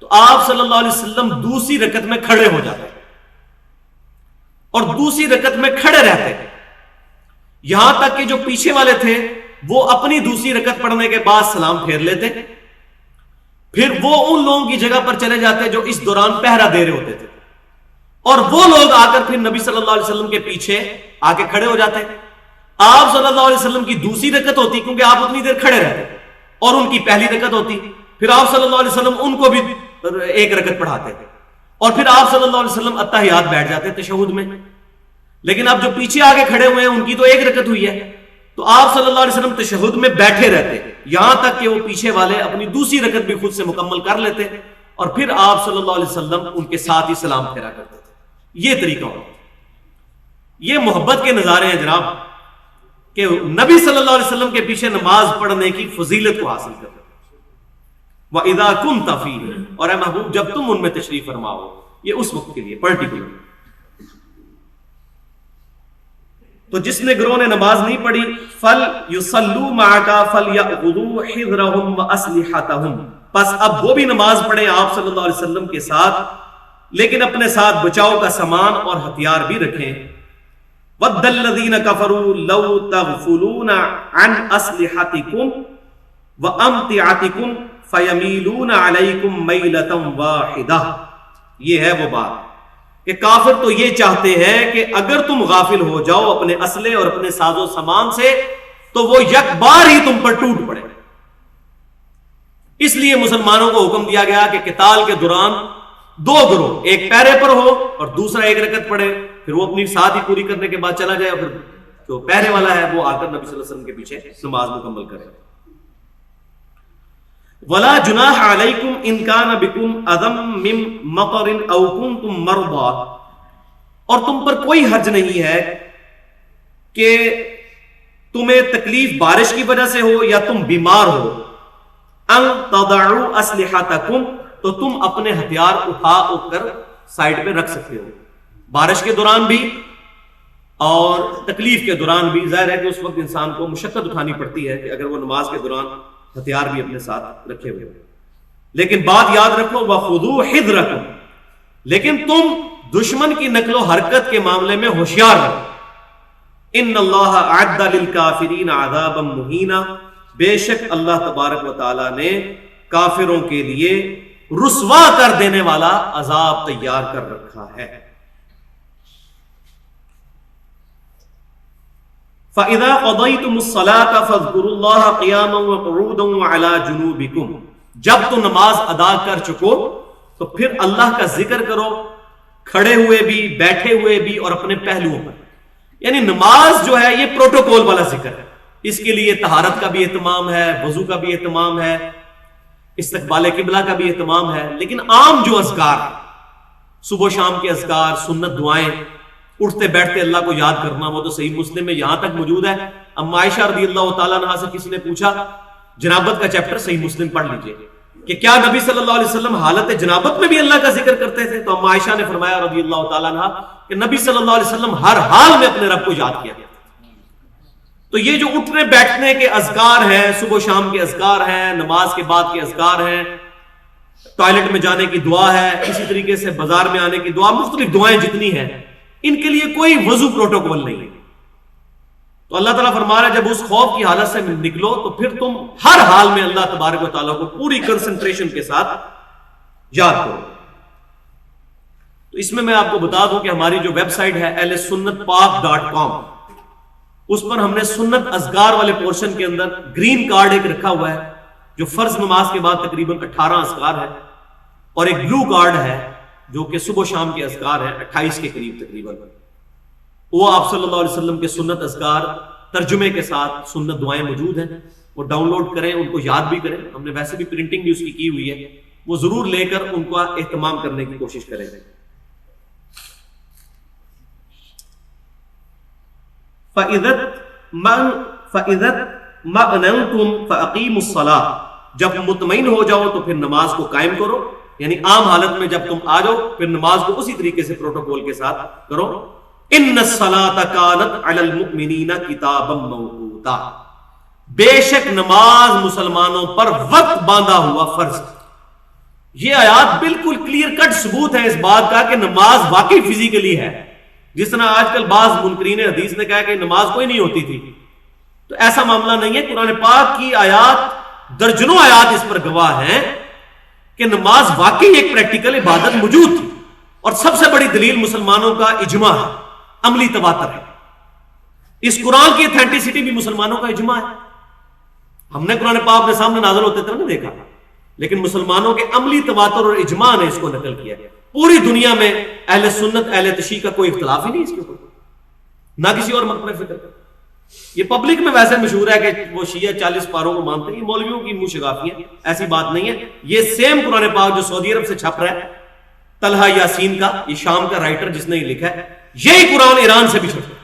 تو آپ صلی اللہ علیہ وسلم دوسری رکعت میں کھڑے ہو جاتے اور دوسری رکعت میں کھڑے رہتے، یہاں تک کہ جو پیچھے والے تھے وہ اپنی دوسری رکعت پڑھنے کے بعد سلام پھیر لیتے، پھر وہ ان لوگوں کی جگہ پر چلے جاتے جو اس دوران پہرا دے رہے ہوتے تھے، اور وہ لوگ آ کر پھر نبی صلی اللہ علیہ وسلم کے پیچھے آ کے کھڑے ہو جاتے۔ آپ صلی اللہ علیہ وسلم کی دوسری رکعت ہوتی کیونکہ آپ اتنی دیر کھڑے رہتے، اور ان کی پہلی رکعت ہوتی، پھر آپ صلی اللہ علیہ وسلم ان کو بھی ایک رکعت پڑھاتے، اور پھر آپ صلی اللہ علیہ وسلم اتحیات بیٹھ جاتے تشہد میں۔ لیکن اب جو پیچھے آگے کھڑے ہوئے ہیں ان کی تو ایک رکعت ہوئی ہے، تو آپ صلی اللہ علیہ وسلم تشہد میں بیٹھے رہتے یہاں تک کہ وہ پیچھے والے اپنی دوسری رکعت بھی خود سے مکمل کر لیتے، اور پھر آپ صلی اللہ علیہ وسلم ان کے ساتھ ہی سلام پھیرا کرتے تھے۔ یہ طریقہ ہوتا، یہ محبت کے نظارے ہیں جناب، کہ نبی صلی اللہ علیہ وسلم کے پیچھے نماز پڑھنے کی فضیلت کو حاصل کرتے۔ وَإِذَا كُنْتَ فِيهِمْ، اور اے محبوب جب تم ان میں تشریف فرما ہو، یہ اس وقت کے لیے پرٹیکولر۔ تو جس نے گروہ نے نماز نہیں پڑھی، فَلْيُصَلُّوا مَعَكَ فَلْيَأْخُذُوا حِذْرَهُمْ وَأَسْلِحَتَهُمْ، پس اب وہ بھی نماز پڑھیں آپ صلی اللہ علیہ وسلم کے ساتھ، لیکن اپنے ساتھ بچاؤ کا سامان اور ہتھیار بھی رکھیں۔ وَدَّ الَّذِينَ كَفَرُوا لَوْ تَغْفُلُونَ عَنْ أَسْلِحَتِكُمْ وَأَمْتِعَتِكُمْ فَيَمِيلُونَ عَلَيْكُمْ مَيْلَةً وَاحِدَةً، یہ ہے وہ بات کہ کافر تو یہ چاہتے ہیں کہ اگر تم غافل ہو جاؤ اپنے اسلحے اور اپنے ساز و سامان سے تو وہ یک بار ہی تم پر ٹوٹ پڑے۔ اس لیے مسلمانوں کو حکم دیا گیا کہ قتال کے دوران دو گروہ، ایک پہرے پر ہو اور دوسرا ایک رکعت پڑھے، پھر وہ اپنی ساتھ ہی پوری کرنے کے بعد چلا جائے، اور پھر جو پہرے والا ہے وہ آ کر نبی صلی اللہ علیہ وسلم کے پیچھے نماز مکمل کرے۔ وَلَا جُنَاحَ عَلَيْكُمْ إِنْ كَانَ بِكُمْ أَذًى مِّن مَطَرٍ أَوْ كُنْتُمْ مَرْضَىٰ، اور تم پر کوئی حرج نہیں ہے کہ تمہیں تکلیف بارش کی وجہ سے ہو یا تم بیمار ہو، أَن تَضَعُوا أَسْلِحَتَكُمْ، تو تم اپنے ہتھیار اٹھا کر سائڈ پہ رکھ سکتے ہو، بارش کے دوران بھی اور تکلیف کے دوران بھی۔ ظاہر ہے کہ اس وقت انسان کو مشقت اٹھانی پڑتی ہے کہ اگر وہ نماز کے دوران ہتھیار بھی اپنے ساتھ رکھے ہوئے، لیکن بات یاد رکھو وَخُذُوا حِذْرَكُمْ، لیکن تم دشمن کی نقل و حرکت کے معاملے میں ہوشیار رہو۔ إِنَّ اللَّهَ أَعَدَّ لِلْكَافِرِينَ عَذَابًا مُهِينًا، بے شک اللہ تبارک و تعالی نے کافروں کے لیے رسوا کر دینے والا عذاب تیار کر رکھا ہے۔ فَإِذَا قَضَيْتُمُ الصَّلَاةَ فَاذْكُرُوا اللَّهَ قِيَامًا وَقُعُودًا وَعَلَى جُنُوبِكُمْ، جب تم نماز ادا کر چکو تو پھر اللہ کا ذکر کرو، کھڑے ہوئے بھی، بیٹھے ہوئے بھی، اور اپنے پہلوؤں پر۔ یعنی نماز جو ہے یہ پروٹوکول والا ذکر ہے، اس کے لیے طہارت کا بھی اہتمام ہے، وضو کا بھی اہتمام ہے، استقبال قبلہ کا بھی اہتمام ہے، لیکن عام جو اذکار، صبح و شام کے اذکار، سنت دعائیں، اٹھتے بیٹھتے اللہ کو یاد کرنا، وہ تو صحیح مسلم میں یہاں تک موجود ہے۔ اما عائشہ رضی اللہ تعالیٰ عنہا سے کسی نے پوچھا، جنابت کا چیپٹر صحیح مسلم پڑھ لیجئے، کہ کیا نبی صلی اللہ علیہ وسلم حالت جنابت میں بھی اللہ کا ذکر کرتے تھے؟ تو اما عائشہ نے فرمایا رضی اللہ تعالیٰ عنہا کہ نبی صلی اللہ علیہ وسلم ہر حال میں اپنے رب کو یاد کیا۔ تو یہ جو اٹھنے بیٹھنے کے اذکار ہیں، صبح و شام کے اذکار ہیں، نماز کے بعد کے اذکار ہیں، ٹوائلٹ میں جانے کی دعا ہے، اسی طریقے سے بازار میں آنے کی دعا، مختلف دعائیں جتنی ہیں، ان کے لیے کوئی وضو پروٹوکول نہیں ہے۔ تو اللہ تعالیٰ فرما رہا ہے جب اس خوف کی حالت سے نکلو تو پھر تم ہر حال میں اللہ تبارک و تعالیٰ کو پوری کنسنٹریشن کے ساتھ یاد کرو۔ تو اس میں آپ کو بتا دوں کہ ہماری جو ویب سائٹ ہے ahlsunnatpak.com، اس پر ہم نے سنت اذکار والے پورشن کے اندر گرین کارڈ ایک رکھا ہوا ہے جو فرض نماز کے بعد تقریباً 18 اذکار ہے، اور ایک بلو کارڈ ہے جو کہ صبح و شام کے اذکار ہیں 28 کے قریب تقریباً۔ وہ آپ صلی اللہ علیہ وسلم کے سنت اذکار ترجمے کے ساتھ سنت دعائیں موجود ہیں، وہ ڈاؤن لوڈ کریں، ان کو یاد بھی کریں۔ ہم نے ویسے بھی پرنٹنگ بھی اس کی ہوئی ہے، وہ ضرور لے کر ان کا اہتمام کرنے کی کوشش کریں۔ فَإِذَا مَأْنَنْتُمْ فَأَقِيمُوا الصَّلَاةَ، جب مطمئن ہو جاؤ تو پھر نماز کو قائم کرو، یعنی عام حالت میں جب تم آ جاؤ پھر نماز کو اسی طریقے سے پروٹوکول کے ساتھ کرو۔ ان الصلاۃ کانت علی المؤمنین کتابا موقوتا، بے شک نماز مسلمانوں پر وقت باندھا ہوا فرض۔ یہ آیات بالکل کلیئر کٹ ثبوت ہے اس بات کا کہ نماز واقعی فزیکلی ہے۔ جس طرح آج کل بعض منکرین حدیث نے کہا کہ نماز کوئی نہیں ہوتی تھی، تو ایسا معاملہ نہیں ہے۔ قرآن پاک کی آیات، درجنوں آیات اس پر گواہ ہیں کہ نماز واقعی ایک پریکٹیکل عبادت موجود تھی، اور سب سے بڑی دلیل مسلمانوں کا اجماع ہے، عملی تواتر ہے۔ اس قرآن کی اتھینٹسٹی بھی مسلمانوں کا اجماع ہے۔ ہم نے قرآن پاک اپنے سامنے نازل ہوتے تھے نہیں دیکھا، لیکن مسلمانوں کے عملی تواتر اور اجماع نے اس کو نقل کیا ہے۔ پوری دنیا میں اہل سنت اہل تشیع کا کوئی اختلاف ہی نہیں اس کے اوپر، نہ کسی اور مکتب فکر کا۔ یہ پبلک میں ویسے مشہور ہے کہ وہ شیعہ 40 پاروں کو مانتے ہیں، یہ مولویوں کی منہ شگافی ہے، ایسی بات نہیں ہے۔ یہ سیم قرآن پاک جو سعودی عرب سے چھپ رہا ہے، طلحہ یاسین کا، یہ شام کا رائٹر جس نے یہ لکھا ہے، یہی قرآن ایران سے بھی چھپ رہا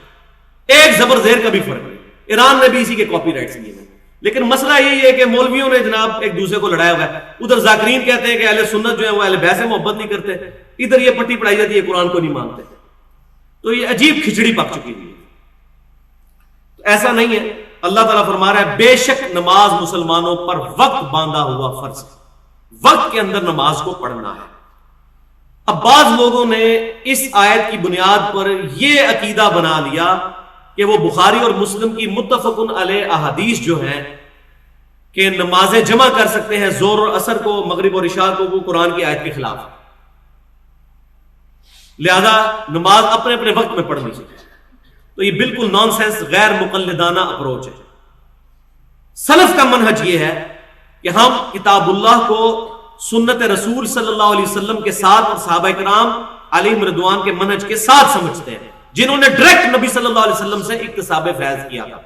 ہے، ایک زبر زیر کا بھی فرق نہیں۔ ایران نے بھی اسی کے کاپی رائٹس لیے ہیں، لیکن مسئلہ یہی ہے کہ مولویوں نے جناب ایک دوسرے کو لڑایا ہوا ہے۔ ادھر ذاکرین کہتے ہیں کہ اہل سنت جو ہے وہ اہل بیت سے محبت نہیں کرتے، ادھر یہ پٹی پڑھائی جاتی ہے قرآن کو نہیں مانتے، تو یہ عجیب کھچڑی پک چکی ہوئی ہے۔ ایسا نہیں ہے، اللہ تعالیٰ فرما رہا ہے بے شک نماز مسلمانوں پر وقت باندھا ہوا فرض ہے، وقت کے اندر نماز کو پڑھنا ہے۔ اب بعض لوگوں نے اس آیت کی بنیاد پر یہ عقیدہ بنا لیا کہ وہ بخاری اور مسلم کی متفقن علیہ احادیث جو ہیں کہ نمازیں جمع کر سکتے ہیں ظہر اور عصر کو، مغرب اور عشاء کو، وہ قرآن کی آیت کے خلاف ہے، لہذا نماز اپنے اپنے وقت میں پڑھنی چاہیے۔ تو یہ بالکل نان سینس، غیر مقلدانہ اپروچ ہے۔ سلف کا منہج یہ ہے کہ ہم کتاب اللہ کو سنت رسول صلی اللہ علیہ وسلم کے ساتھ اور صحابہ کرام علیہم رضوان کے منہج کے ساتھ سمجھتے ہیں، جنہوں نے ڈائریکٹ نبی صلی اللہ علیہ وسلم سے اکتساب فیض کیا تھا۔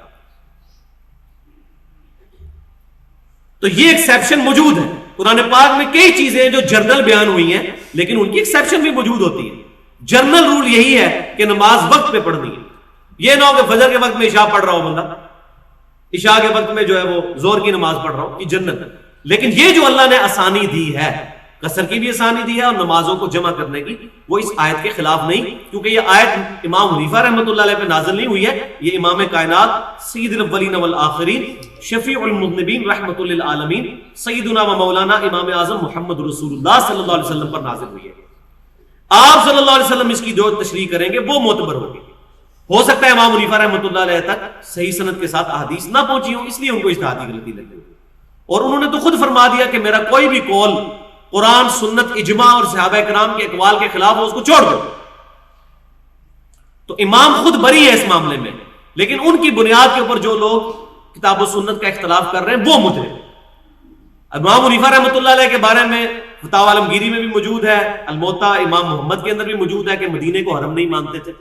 تو یہ ایکسیپشن موجود ہے قرآن پاک میں، کئی چیزیں جو جرنل بیان ہوئی ہیں، لیکن ان کی ایکسیپشن بھی موجود ہوتی ہے۔ جرنل رول یہی ہے کہ نماز وقت پہ پڑھنی ہے، یہ نہ ہو کہ فجر کے وقت میں عشاء پڑھ رہا ہو بندہ، عشاء کے وقت میں جو ہے وہ زور کی نماز پڑھ رہا ہو، یہ جنت ہے۔ لیکن یہ جو اللہ نے آسانی دی ہے، قصر کی بھی آسانی دی ہے اور نمازوں کو جمع کرنے کی، وہ اس آیت کے خلاف نہیں، کیونکہ یہ آیت امام حنیفہ رحمۃ اللہ علیہ پہ نازل نہیں ہوئی ہے، یہ امام کائنات سید الاولین والآخرین شفیع المذنبین رحمۃ للعالمین سیدنا و مولانا امام اعظم محمد رسول اللہ صلی اللہ علیہ وسلم پر نازل ہوئی ہے۔ آپ صلی اللہ علیہ وسلم اس کی جو تشریح کریں گے وہ معتبر ہوگی۔ ہو سکتا ہے امام حنیفہ رحمۃ اللہ علیہ تک صحیح سند کے ساتھ احادیث نہ پہنچی ہوں، اس لیے ان کو اجتہادی غلطی لگی، اور انہوں نے تو خود فرما دیا کہ میرا کوئی بھی قول قرآن، سنت، اجماع اور صحابہ کرام کے اقوال کے خلاف ہو، اس کو چھوڑ دو۔ تو امام خود بری ہے اس معاملے میں، لیکن ان کی بنیاد کے اوپر جو لوگ کتاب و سنت کا اختلاف کر رہے ہیں وہ مجرم۔ امام حنیفہ رحمۃ اللہ علیہ کے بارے میں فتاوی عالمگیری میں بھی موجود ہے، الموطا امام محمد کے اندر بھی موجود ہے کہ مدینے کو حرم نہیں مانتے تھے،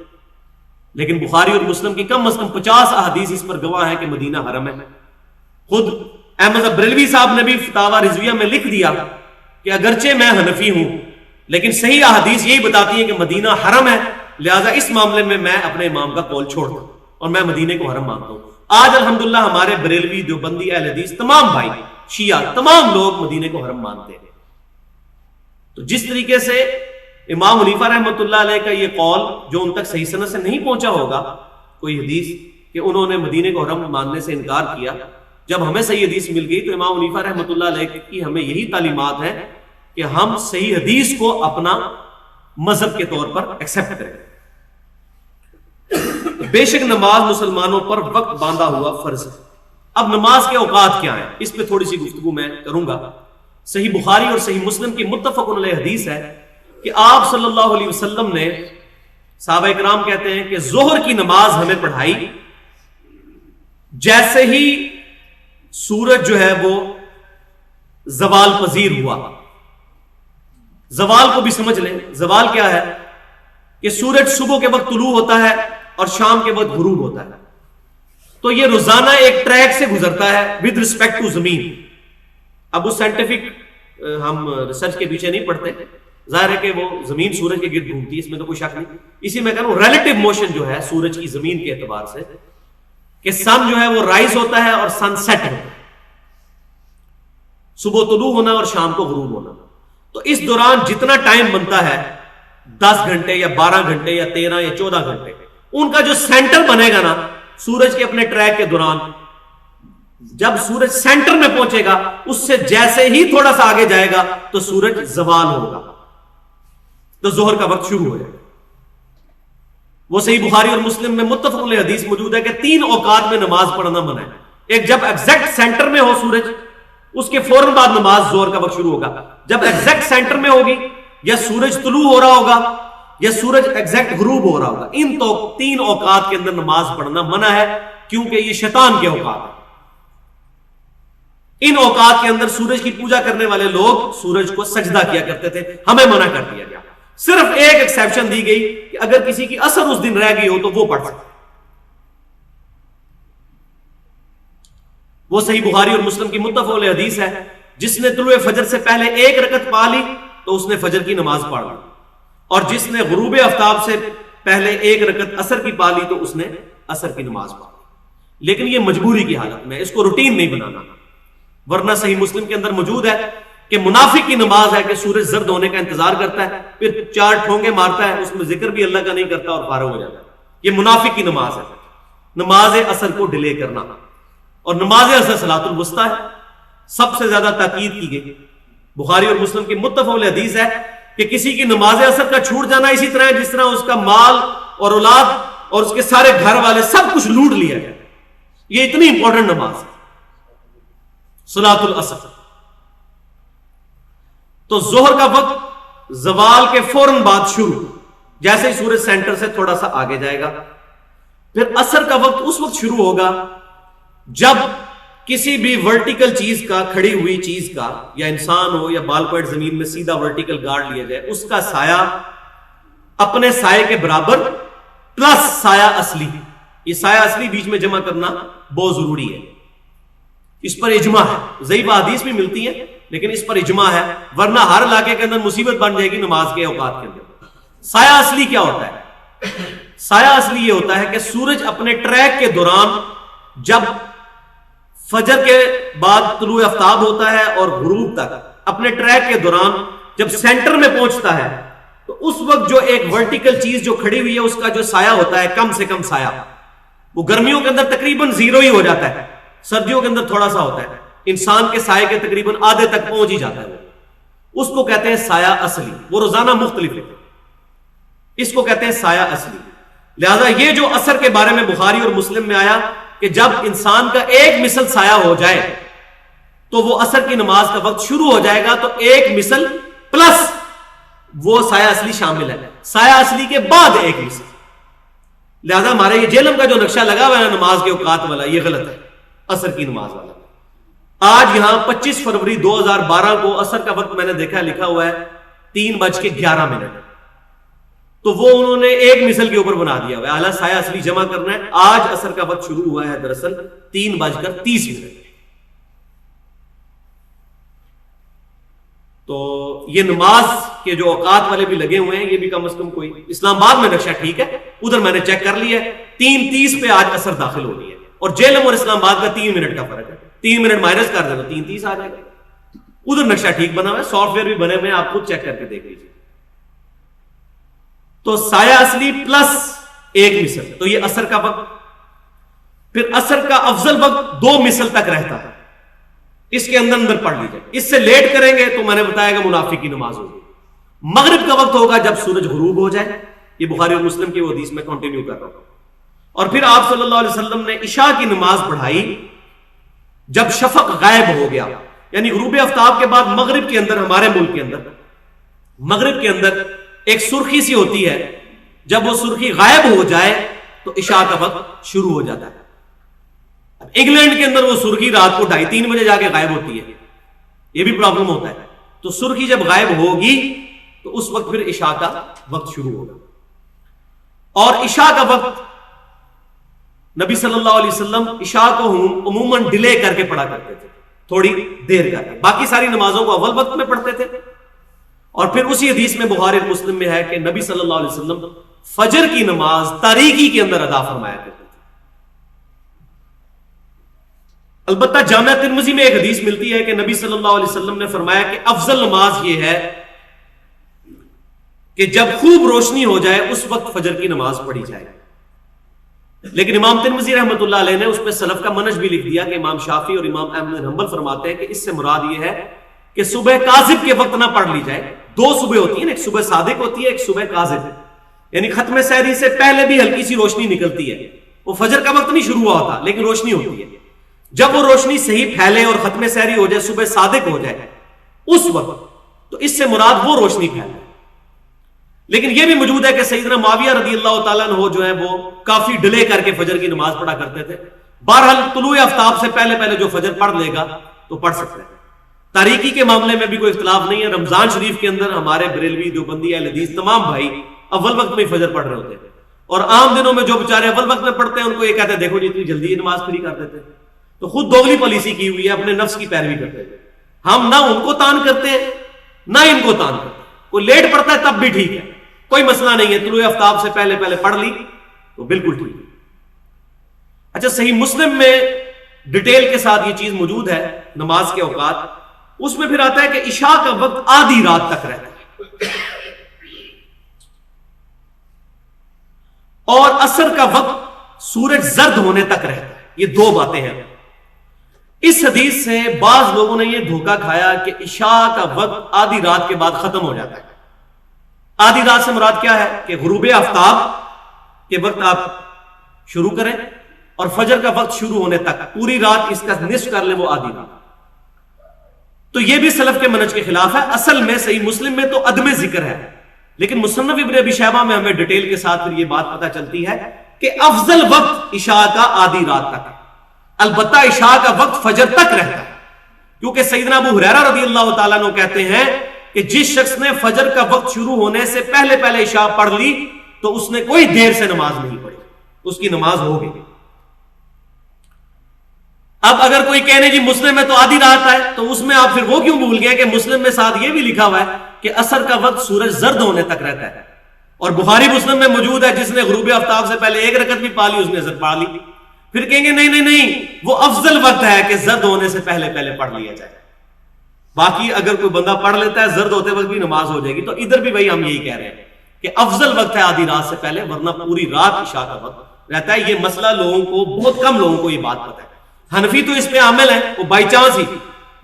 لیکن بخاری اور مسلم کی کم از کم 50 احادیث اس پر گواہ ہے کہ مدینہ حرم ہے۔ خود احمد بریلوی صاحب نے بھی فتاوی رضویہ میں لکھ دیا کہ اگرچہ میں حنفی ہوں لیکن صحیح احادیث یہی بتاتی ہے کہ مدینہ حرم ہے، لہذا اس معاملے میں میں اپنے امام کا قول چھوڑ دوں اور میں مدینے کو حرم مانتا ہوں۔ آج الحمدللہ ہمارے بریلوی، دیوبندی، اہل حدیث تمام بھائی، شیعہ تمام لوگ مدینے کو حرم مانتے ہیں۔ تو جس طریقے سے امام حنیفہ رحمۃ اللہ علیہ کا یہ قول جو ان تک صحیح سند سے نہیں پہنچا ہوگا کوئی حدیث کہ انہوں نے مدینے کو حرم ماننے سے انکار کیا، جب ہمیں صحیح حدیث مل گئی تو امام حنیفہ رحمۃ اللہ علیہ کی ہمیں یہی تعلیمات ہے کہ ہم صحیح حدیث کو اپنا مذہب کے طور پر ایکسپٹ کریں۔ بے شک نماز مسلمانوں پر وقت باندھا ہوا فرض ہے۔ اب نماز کے اوقات کیا ہیں، اس پہ تھوڑی سی گفتگو میں کروں گا۔ صحیح بخاری اور صحیح مسلم کی متفق علیہ حدیث ہے کہ آپ صلی اللہ علیہ وسلم نے، صحابہ کرام کہتے ہیں کہ ظہر کی نماز ہمیں پڑھائی جیسے ہی سورج جو ہے وہ زوال پذیر ہوا۔ زوال کو بھی سمجھ لیں، زوال کیا ہے کہ سورج صبح کے وقت طلوع ہوتا ہے اور شام کے وقت غروب ہوتا ہے، تو یہ روزانہ ایک ٹریک سے گزرتا ہے ود ریسپیکٹ ٹو زمین۔ اب اس سائنٹیفک ہم ریسرچ کے پیچھے نہیں پڑھتے، ظاہر ہے کہ وہ زمین سورج کے گرد گھومتی ہے، اس میں تو کوئی شک نہیں۔ اسی میں کہہ رہا ہوں ریلیٹو موشن جو ہے سورج کی زمین کے اعتبار سے، کہ سن جو ہے وہ رائز ہوتا ہے اور سن سیٹ ہوتا ہے، صبح طلوع ہونا اور شام کو غروب ہونا۔ تو اس دوران جتنا ٹائم بنتا ہے 10 گھنٹے یا 12 گھنٹے یا 13 یا 14 گھنٹے، ان کا جو سینٹر بنے گا نا سورج کے اپنے ٹریک کے دوران، جب سورج سینٹر میں پہنچے گا اس سے جیسے ہی تھوڑا سا آگے جائے گا تو سورج زوال ہوگا، تو ظہر کا وقت شروع ہو جائے گا۔ وہ صحیح بخاری اور مسلم میں متفق علیہ حدیث موجود ہے کہ 3 اوقات میں نماز پڑھنا منع ہے۔ ایک جب ایگزیکٹ سینٹر میں ہو سورج، اس کے فوراً بعد نماز ظہر کا وقت شروع ہوگا۔ جب ایگزیکٹ سینٹر میں ہوگی، یا سورج طلوع ہو رہا ہوگا یا سورج ایگزیکٹ غروب ہو رہا ہوگا، ان 3 اوقات کے اندر نماز پڑھنا منع ہے، کیونکہ یہ شیطان کے اوقات ہیں۔ ان اوقات کے اندر سورج کی پوجا کرنے والے لوگ سورج کو سجدہ کیا کرتے تھے، ہمیں منع کر دیا گیا۔ صرف ایک ایکسیپشن دی گئی کہ اگر کسی کی اثر اس دن رہ گئی ہو تو وہ پڑھ سکتے۔ وہ صحیح بخاری اور مسلم کی متفق علیہ حدیث ہے، جس نے طلوع فجر سے پہلے 1 رکعت پا لی تو اس نے فجر کی نماز پڑھ لی، اور جس نے غروب آفتاب سے پہلے 1 رکعت عصر کی پا لی تو اس نے عصر کی نماز پڑھ لی۔ لیکن یہ مجبوری کی حالت میں، اس کو روٹین نہیں بنانا، ورنہ صحیح مسلم کے اندر موجود ہے کہ منافق کی نماز ہے کہ سورج زرد ہونے کا انتظار کرتا ہے، پھر 4 ٹھونگے مارتا ہے، اس میں ذکر بھی اللہ کا نہیں کرتا اور فارغ ہو جاتا ہے۔ یہ منافق کی نماز ہے، نماز عصر کو ڈیلے کرنا، اور نماز عصر صلاۃ الوسطیٰ ہے، سب سے زیادہ تاکید کی گئی۔ بخاری اور مسلم کی متفق علیہ حدیث ہے کہ کسی کی نماز عصر کا چھوٹ جانا اسی طرح ہے جس طرح اس کا مال اور اولاد اور اس کے سارے گھر والے سب کچھ لوٹ لیا جائے۔ یہ اتنی امپورٹنٹ نماز ہے صلاۃ العصر۔ تو ظہر کا وقت زوال کے فوراً بعد شروع، جیسے ہی سورج سینٹر سے تھوڑا سا آگے جائے گا۔ پھر عصر کا وقت اس وقت شروع ہوگا جب کسی بھی ورٹیکل چیز کا، کھڑی ہوئی چیز کا، یا انسان ہو یا بال پوائنٹ زمین میں سیدھا ورٹیکل گاڑ لیا جائے، اس کا سایہ اپنے سائے کے برابر پلس سایہ اصلی۔ یہ سایہ اصلی بیچ میں جمع کرنا بہت ضروری ہے، اس پر اجماع ہے، ضعیف احادیث بھی ملتی ہیں لیکن اس پر اجماع ہے، ورنہ ہر علاقے کے اندر مصیبت بن جائے گی نماز کے اوقات کے اندر۔ سایہ اصلی کیا ہوتا ہے؟ سایہ اصلی یہ ہوتا ہے کہ سورج اپنے ٹریک کے دوران جب فجر کے بعد طلوع آفتاب ہوتا ہے اور غروب تک اپنے ٹریک کے دوران جب سینٹر میں پہنچتا ہے تو اس وقت جو ایک ورٹیکل چیز جو کھڑی ہوئی ہے اس کا جو سایہ ہوتا ہے، کم سے کم سایہ، وہ گرمیوں کے اندر تقریباً 0 ہی ہو جاتا ہے، سردیوں کے اندر تھوڑا سا ہوتا ہے، انسان کے سائے کے تقریباً آدھے تک پہنچ ہی جاتا ہے، اس کو کہتے ہیں سایہ اصلی۔ وہ روزانہ مختلف ہے، اس کو کہتے ہیں سایہ اصلی۔ لہذا یہ جو عصر کے بارے میں بخاری اور مسلم میں آیا کہ جب انسان کا 1 مثل سایہ ہو جائے تو وہ عصر کی نماز کا وقت شروع ہو جائے گا، تو 1 مثل پلس وہ سایہ اصلی شامل ہے، سایہ اصلی کے بعد 1 مثل۔ لہذا ہمارے یہ جہلم کا جو نقشہ لگا ہوا ہے نماز کے اوقات والا، یہ غلط ہے، عصر کی نماز والا۔ آج یہاں 25 فروری 2012 کو عصر کا وقت میں نے دیکھا لکھا ہوا ہے 3:11، تو وہ انہوں نے 1 مثل کے اوپر بنا دیا ہوا ہے، اعلیٰ سایہ اصلی جمع کرنا ہے۔ آج عصر کا وقت شروع ہوا ہے دراصل 3:30۔ تو یہ نماز کے جو اوقات والے بھی لگے ہوئے ہیں، یہ بھی کم از کم کوئی اسلام آباد میں نقشہ ٹھیک ہے، ادھر میں نے چیک کر لیا ہے 3:30 پہ آج عصر داخل ہو رہی ہے، اور جہلم اور اسلام آباد کا 3 منٹ کا فرق ہے، 3 منٹ مائنس کر دینا 3:30 آ جائے گا۔ ادھر نقشہ ٹھیک بنا ہوا ہے، سافٹ ویئر بھی بنے ہوئے ہیں، آپ خود چیک کر کے دیکھ لیجیے۔ تو سایہ اصلی پلس 1 مثل، تو یہ عصر کا وقت۔ پھر عصر کا افضل وقت 2 مثل تک رہتا ہے، اس کے اندر پڑھ لیجیے، اس سے لیٹ کریں گے تو میں نے بتایا کہ منافق کی نماز ہوگی۔ مغرب کا وقت ہوگا جب سورج غروب ہو جائے، یہ بخاری اور مسلم کی وہ حدیث میں کنٹینیو کر رہا ہوں۔ اور پھر آپ صلی اللہ علیہ وسلم نے عشاء کی نماز پڑھائی جب شفق غائب ہو گیا، یعنی غروب آفتاب کے بعد مغرب کے اندر، ہمارے ملک کے اندر مغرب کے اندر ایک سرخی سی ہوتی ہے، جب وہ سرخی غائب ہو جائے تو عشاء کا وقت شروع ہو جاتا ہے۔ انگلینڈ کے اندر وہ سرخی رات کو 2:30-3 بجے جا کے غائب ہوتی ہے، یہ بھی پرابلم ہوتا ہے۔ تو سرخی جب غائب ہوگی تو اس وقت پھر عشاء کا وقت شروع ہوگا، اور عشاء کا وقت نبی صلی اللہ علیہ وسلم عشاء کو عموماً ڈیلے کر کے پڑھا کرتے تھے، تھوڑی دیر کر کے، باقی ساری نمازوں کو اول وقت میں پڑھتے تھے۔ اور پھر اسی حدیث میں بخاری اور مسلم میں ہے کہ نبی صلی اللہ علیہ وسلم فجر کی نماز تاریکی کے اندر ادا فرمایا کرتے تھے۔ البتہ جامعہ ترمذی میں ایک حدیث ملتی ہے کہ نبی صلی اللہ علیہ وسلم نے فرمایا کہ افضل نماز یہ ہے کہ جب خوب روشنی ہو جائے اس وقت فجر کی نماز پڑھی جائے۔ لیکن امام ترمذی رحمۃ اللہ علیہ نے اس پہ سلف کا منہج بھی لکھ دیا کہ امام شافعی اور امام احمد بن حنبل فرماتے ہیں کہ اس سے مراد یہ ہے کہ صبح کاذب کے وقت نہ پڑھ لی جائے. دو صبح ہوتی ہیں، ایک صبح صادق ہوتی ہے، ایک صبح کاذب، یعنی ختم سحری سے پہلے بھی ہلکی سی روشنی نکلتی ہے. وہ فجر کا وقت نہیں شروع ہوا ہوتا لیکن روشنی ہوتی ہے. جب وہ روشنی صحیح پھیلے اور ختم سحری ہو جائے، صبح صادق ہو جائے اس وقت، تو اس سے مراد وہ روشنی پھیلے. لیکن یہ بھی موجود ہے کہ سیدنا معاویہ رضی اللہ تعالیٰ عنہ جو ہے وہ کافی ڈیلے کر کے فجر کی نماز پڑھا کرتے تھے. بہرحال طلوع آفتاب سے پہلے پہلے جو فجر پڑھ لے گا تو پڑھ سکتے ہیں. تاریکی کے معاملے میں بھی کوئی اختلاف نہیں ہے. رمضان شریف کے اندر ہمارے بریلوی دیوبندی اہل حدیث تمام بھائی اول وقت میں فجر پڑھ رہے ہوتے ہیں، اور عام دنوں میں جو بیچارے اول وقت میں پڑھتے ہیں ان کو یہ کہتے ہیں دیکھو جی اتنی جلدی نماز پوری کر دیتے ہیں. تو خود دوغلی پالیسی کی ہوئی ہے، اپنے نفس کی پیروی کرتے ہیں. ہم نہ ان کو تان کرتے ہیں نہ ان کو تان کرتے. کوئی لیٹ پڑتا ہے تب بھی ٹھیک ہے، کوئی مسئلہ نہیں ہے. طلوع آفتاب سے پہلے پہلے پڑھ لی تو بالکل ٹھیک ہے. اچھا، صحیح مسلم میں ڈیٹیل کے ساتھ یہ چیز موجود ہے نماز کے اوقات. اس میں پھر آتا ہے کہ عشاء کا وقت آدھی رات تک رہتا ہے اور عصر کا وقت سورج زرد ہونے تک رہتا ہے. یہ دو باتیں ہیں. اس حدیث سے بعض لوگوں نے یہ دھوکہ کھایا کہ عشاء کا وقت آدھی رات کے بعد ختم ہو جاتا ہے. آدھی رات سے مراد کیا ہے کہ غروب آفتاب کے وقت آپ شروع کریں اور فجر کا وقت شروع ہونے تک پوری رات اس کا نصف کر لیں، وہ آدھی رات. تو یہ بھی سلف کے منہج کے خلاف ہے. اصل میں صحیح مسلم میں تو عدم ذکر ہے، لیکن مصنف ابن ابی شیبہ میں ہمیں ڈیٹیل کے ساتھ پھر یہ بات پتہ چلتی ہے کہ افضل وقت عشاء کا آدھی رات تک ہے. البتہ عشاء کا وقت فجر تک رہتا ہے، کیونکہ سیدنا ابو ہریرہ رضی اللہ تعالیٰ عنہ کہتے ہیں کہ جس شخص نے فجر کا وقت شروع ہونے سے پہلے پہلے عشاء پڑھ لی تو اس نے کوئی دیر سے نماز نہیں پڑھی، اس کی نماز ہو گئی. اب اگر کوئی کہنے جی مسلم میں تو آدھی رات ہے، تو اس میں آپ پھر وہ کیوں بھول گئے کہ مسلم میں ساتھ یہ بھی لکھا ہوا ہے کہ عصر کا وقت سورج زرد ہونے تک رہتا ہے. اور بخاری مسلم میں موجود ہے جس نے غروب آفتاب سے پہلے ایک رکعت بھی پا لی اس نے زرد پا لی. پھر کہیں گے نہیں وہ افضل وقت ہے کہ زرد ہونے سے پہلے پہلے پڑھ لیا جائے. باقی اگر کوئی بندہ پڑھ لیتا ہے زرد ہوتے وقت بھی نماز ہو جائے گی. تو ادھر بھی بھائی ہم یہی کہہ رہے ہیں کہ افضل وقت ہے آدھی رات سے پہلے، ورنہ پوری رات عشاء کا وقت رہتا ہے. یہ مسئلہ لوگوں کو، بہت کم لوگوں کو یہ بات پتہ ہے. حنفی تو اس پہ عامل ہیں، وہ by chance he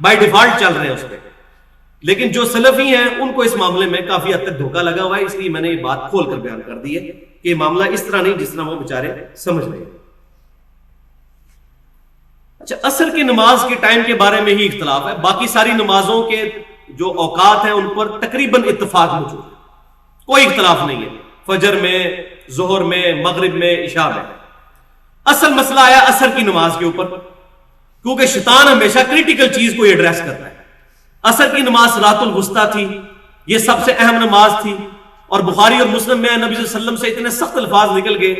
by default چل رہے ہیں اس پہ. لیکن جو سلفی ہیں ان کو اس معاملے میں کافی حد تک دھوکہ لگا ہوا ہے. اس لیے میں نے یہ بات کھول کر بیان کر دی ہے کہ یہ معاملہ اس طرح نہیں جس طرح وہ بیچارے سمجھ رہے ہیں. اچھا، عصر کی نماز کے ٹائم کے بارے میں ہی اختلاف ہے. باقی ساری نمازوں کے جو اوقات ہیں ان پر تقریباً اتفاق موجود ہے، کوئی اختلاف نہیں ہے. فجر میں، ظہر میں، مغرب میں، عشاء میں. اصل مسئلہ آیا عصر کی نماز کے اوپر، کیونکہ شیطان ہمیشہ کریٹیکل چیز کو ایڈریس کرتا ہے. عصر کی نماز صلاۃ الوسطیٰ تھی، یہ سب سے اہم نماز تھی. اور بخاری اور مسلم میں نبی صلی اللہ علیہ وسلم سے اتنے سخت الفاظ نکل گئے،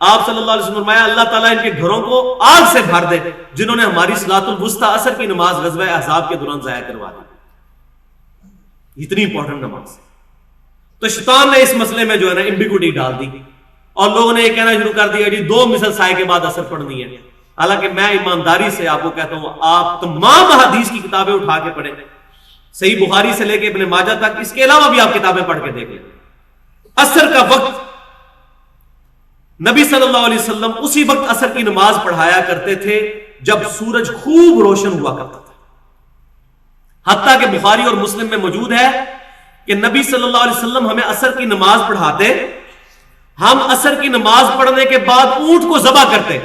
آپ صلی اللہ علیہ وسلم فرمایا اللہ تعالیٰ ان کے گھروں کو آگ سے بھر دے جنہوں نے ہماری صلاۃ الوسطیٰ عصر کی نماز غزوہ احزاب کے دوران ضائع کروا دی. اتنی امپورٹنٹ نماز ہے. تو شیطان نے اس مسئلے میں جو ہے نا ایمبیگوٹی ڈال دی اور لوگوں نے یہ کہنا شروع کر دیا جی 2 مثل سائے کے بعد عصر پڑھنی ہے. حالانکہ میں ایمانداری سے آپ کو کہتا ہوں آپ تمام حدیث کی کتابیں اٹھا کے پڑھیں، صحیح بخاری سے لے کے ابن ماجہ تک، اس کے علاوہ بھی آپ کتابیں پڑھ کے دیکھ لیں. عصر کا وقت نبی صلی اللہ علیہ وسلم اسی وقت عصر کی نماز پڑھایا کرتے تھے جب سورج خوب روشن ہوا کرتا تھا. حتیٰ کہ بخاری اور مسلم میں موجود ہے کہ نبی صلی اللہ علیہ وسلم ہمیں عصر کی نماز پڑھاتے، ہم عصر کی نماز پڑھنے کے بعد اونٹ کو ذبح کرتے،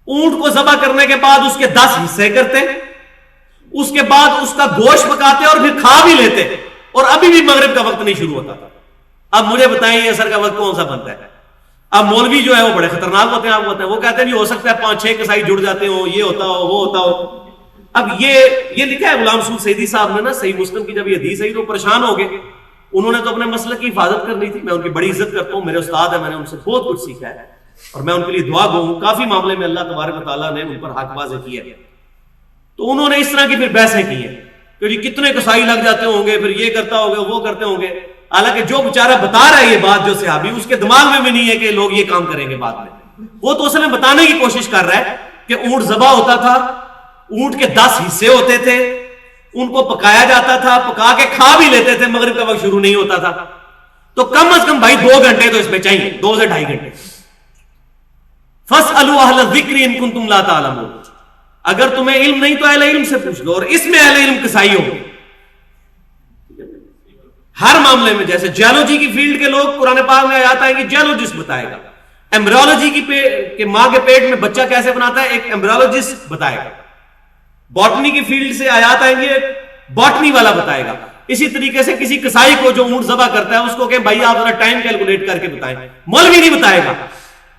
اونٹ کو ذبح کرنے کے بعد اس کے 10 حصے کرتے، اس کے بعد اس کا گوشت پکاتے اور پھر کھا بھی لیتے، اور ابھی بھی مغرب کا وقت نہیں شروع ہوتا تھا. اب مجھے بتائیں یہ عصر کا وقت کون سا بنتا ہے؟ اب مولوی جو ہے وہ بڑے خطرناک ہوتے ہیں، آپ ہوتے ہیں، وہ کہتے ہیں نہیں ہو سکتا ہے 5-6 کسائی جڑ جاتے ہوں، یہ ہوتا ہو وہ ہوتا ہو. اب یہ لکھا ہے غلام رسول سیدی صاحب نے نا صحیح مسلم کی، جب یہ حدیث ہے تو پریشان ہو گئے. انہوں نے تو اپنے مسلک کی حفاظت کرنی تھی. میں ان کی بڑی عزت کرتا ہوں، میرے استاد ہیں، میں نے ان سے بہت کچھ سیکھا ہے اور میں ان کے لیے دعا گو ہوں. کافی معاملے میں اللہ تبارک و تعالیٰ نے ان پر حق واضح کیا ہے. تو انہوں نے اس طرح کی پھر بحثیں کی ہیں کہ جی کتنے کسائی لگ جاتے ہوں گے، پھر یہ کرتا ہوگا وہ کرتے ہوں گے. حالانکہ جو بیچارہ بتا رہا ہے یہ بات، جو صحابی، اس کے دماغ میں بھی نہیں ہے کہ لوگ یہ کام کریں گے بعد میں. وہ تو اصل میں بتانے کی کوشش کر رہا ہے کہ اونٹ ذبح ہوتا تھا، اونٹ کے 10 حصے ہوتے تھے، ان کو پکایا جاتا تھا، پکا کے کھا بھی لیتے تھے، مغرب کا وقت شروع نہیں ہوتا تھا. تو کم از کم بھائی 2 گھنٹے تو اس میں چاہیے، 2 سے 2.5 گھنٹے. فَاسْأَلُوا أَهْلَ الذِّكْرِ إِن كُنتُمْ لَا تَعْلَمُونَ. اگر تمہیں علم نہیں تو اہل علم سے پوچھ لو. اور اس میں اہل علم کسائی ہو ہر معاملے میں. جیسے جیولوجی کی فیلڈ کے لوگ قرآن پاک میں آیات آئیں گے جیولوجسٹ بتائے گا. ایمبریولوجی کی ماں کے پیٹ میں بچہ کیسے بناتا ہے ایک ایمبریولوجسٹ بتائے گا. باٹنی کی فیلڈ سے آیات آئیں گے باٹنی والا بتائے گا. اسی طریقے سے کسی کسائی کو جو اونٹ ذبح کرتا ہے اس کو کہ بھائی آپ ذرا ٹائم کیلکولیٹ کر کے بتائیں. مولوی نہیں بتائے گا.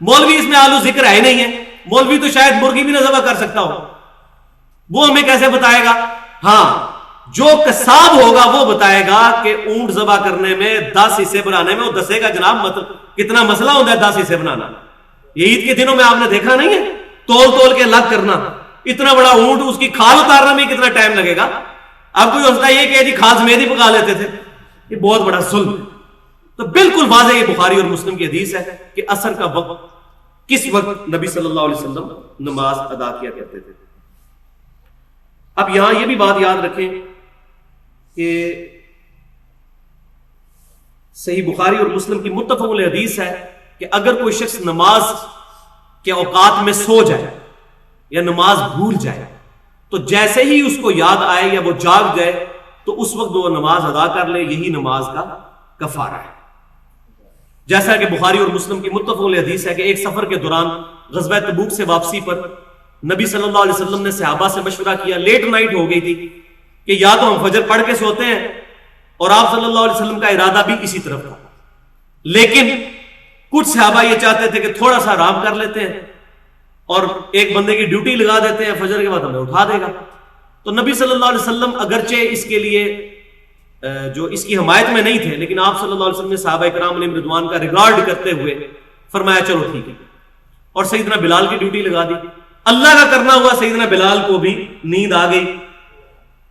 مولوی اس میں آلو ذکر ہے نہیں ہے. مولوی تو شاید مرغی بھی نہ ذبح کر سکتا ہو, وہ ہمیں کیسے بتائے گا؟ ہاں جو قصاب ہوگا وہ بتائے گا کہ اونٹ ذبح کرنے میں 10 حصے بنانے میں وہ دسے گا جناب کتنا مسئلہ ہوتا ہے 10 حصے بنانا. یہ عید کے دنوں میں آپ نے دیکھا نہیں ہے تول کے الگ کرنا. اتنا بڑا اونٹ اس کی کھال اتارنے میں کتنا ٹائم لگے گا. اب کوئی ہوتا ہے یہ کہ جی کھال سمیت ہی پکا لیتے تھے. یہ بہت بڑا ظلم. تو بالکل واضح یہ بخاری اور مسلم کی حدیث ہے کہ عصر کا وقت کس وقت نبی صلی اللہ علیہ وسلم نماز ادا کیا کرتے تھے. اب یہاں یہ بھی بات یاد رکھیں کہ صحیح بخاری اور مسلم کی متفق علیہ حدیث ہے کہ اگر کوئی شخص نماز کے اوقات میں سو جائے یا نماز بھول جائے تو جیسے ہی اس کو یاد آئے یا وہ جاگ جائے تو اس وقت وہ نماز ادا کر لے. یہی نماز کا کفارہ ہے. جیسا کہ بخاری اور مسلم کی متفق علیہ حدیث ہے کہ ایک سفر کے دوران غزوہ تبوک سے واپسی پر نبی صلی اللہ علیہ وسلم نے صحابہ سے مشورہ کیا. لیٹ نائٹ ہو گئی تھی کہ یا تو ہم فجر پڑھ کے سوتے ہیں, اور آپ صلی اللہ علیہ وسلم کا ارادہ بھی اسی طرف تھا, لیکن کچھ صحابہ یہ چاہتے تھے کہ تھوڑا سا آرام کر لیتے ہیں اور ایک بندے کی ڈیوٹی لگا دیتے ہیں, فجر کے بعد ہمیں اٹھا دے گا. تو نبی صلی اللہ علیہ وسلم اگرچہ اس کے لیے جو اس کی حمایت میں نہیں تھے, لیکن آپ صلی اللہ علیہ وسلم نے صحابہ کرام علیہم رضوان کا ریگارڈ کرتے ہوئے فرمایا چلو ٹھیک ہے, اور سیدنا بلال کی ڈیوٹی لگا دی. اللہ کا کرنا ہوا سیدنا بلال کو بھی نیند آ گئی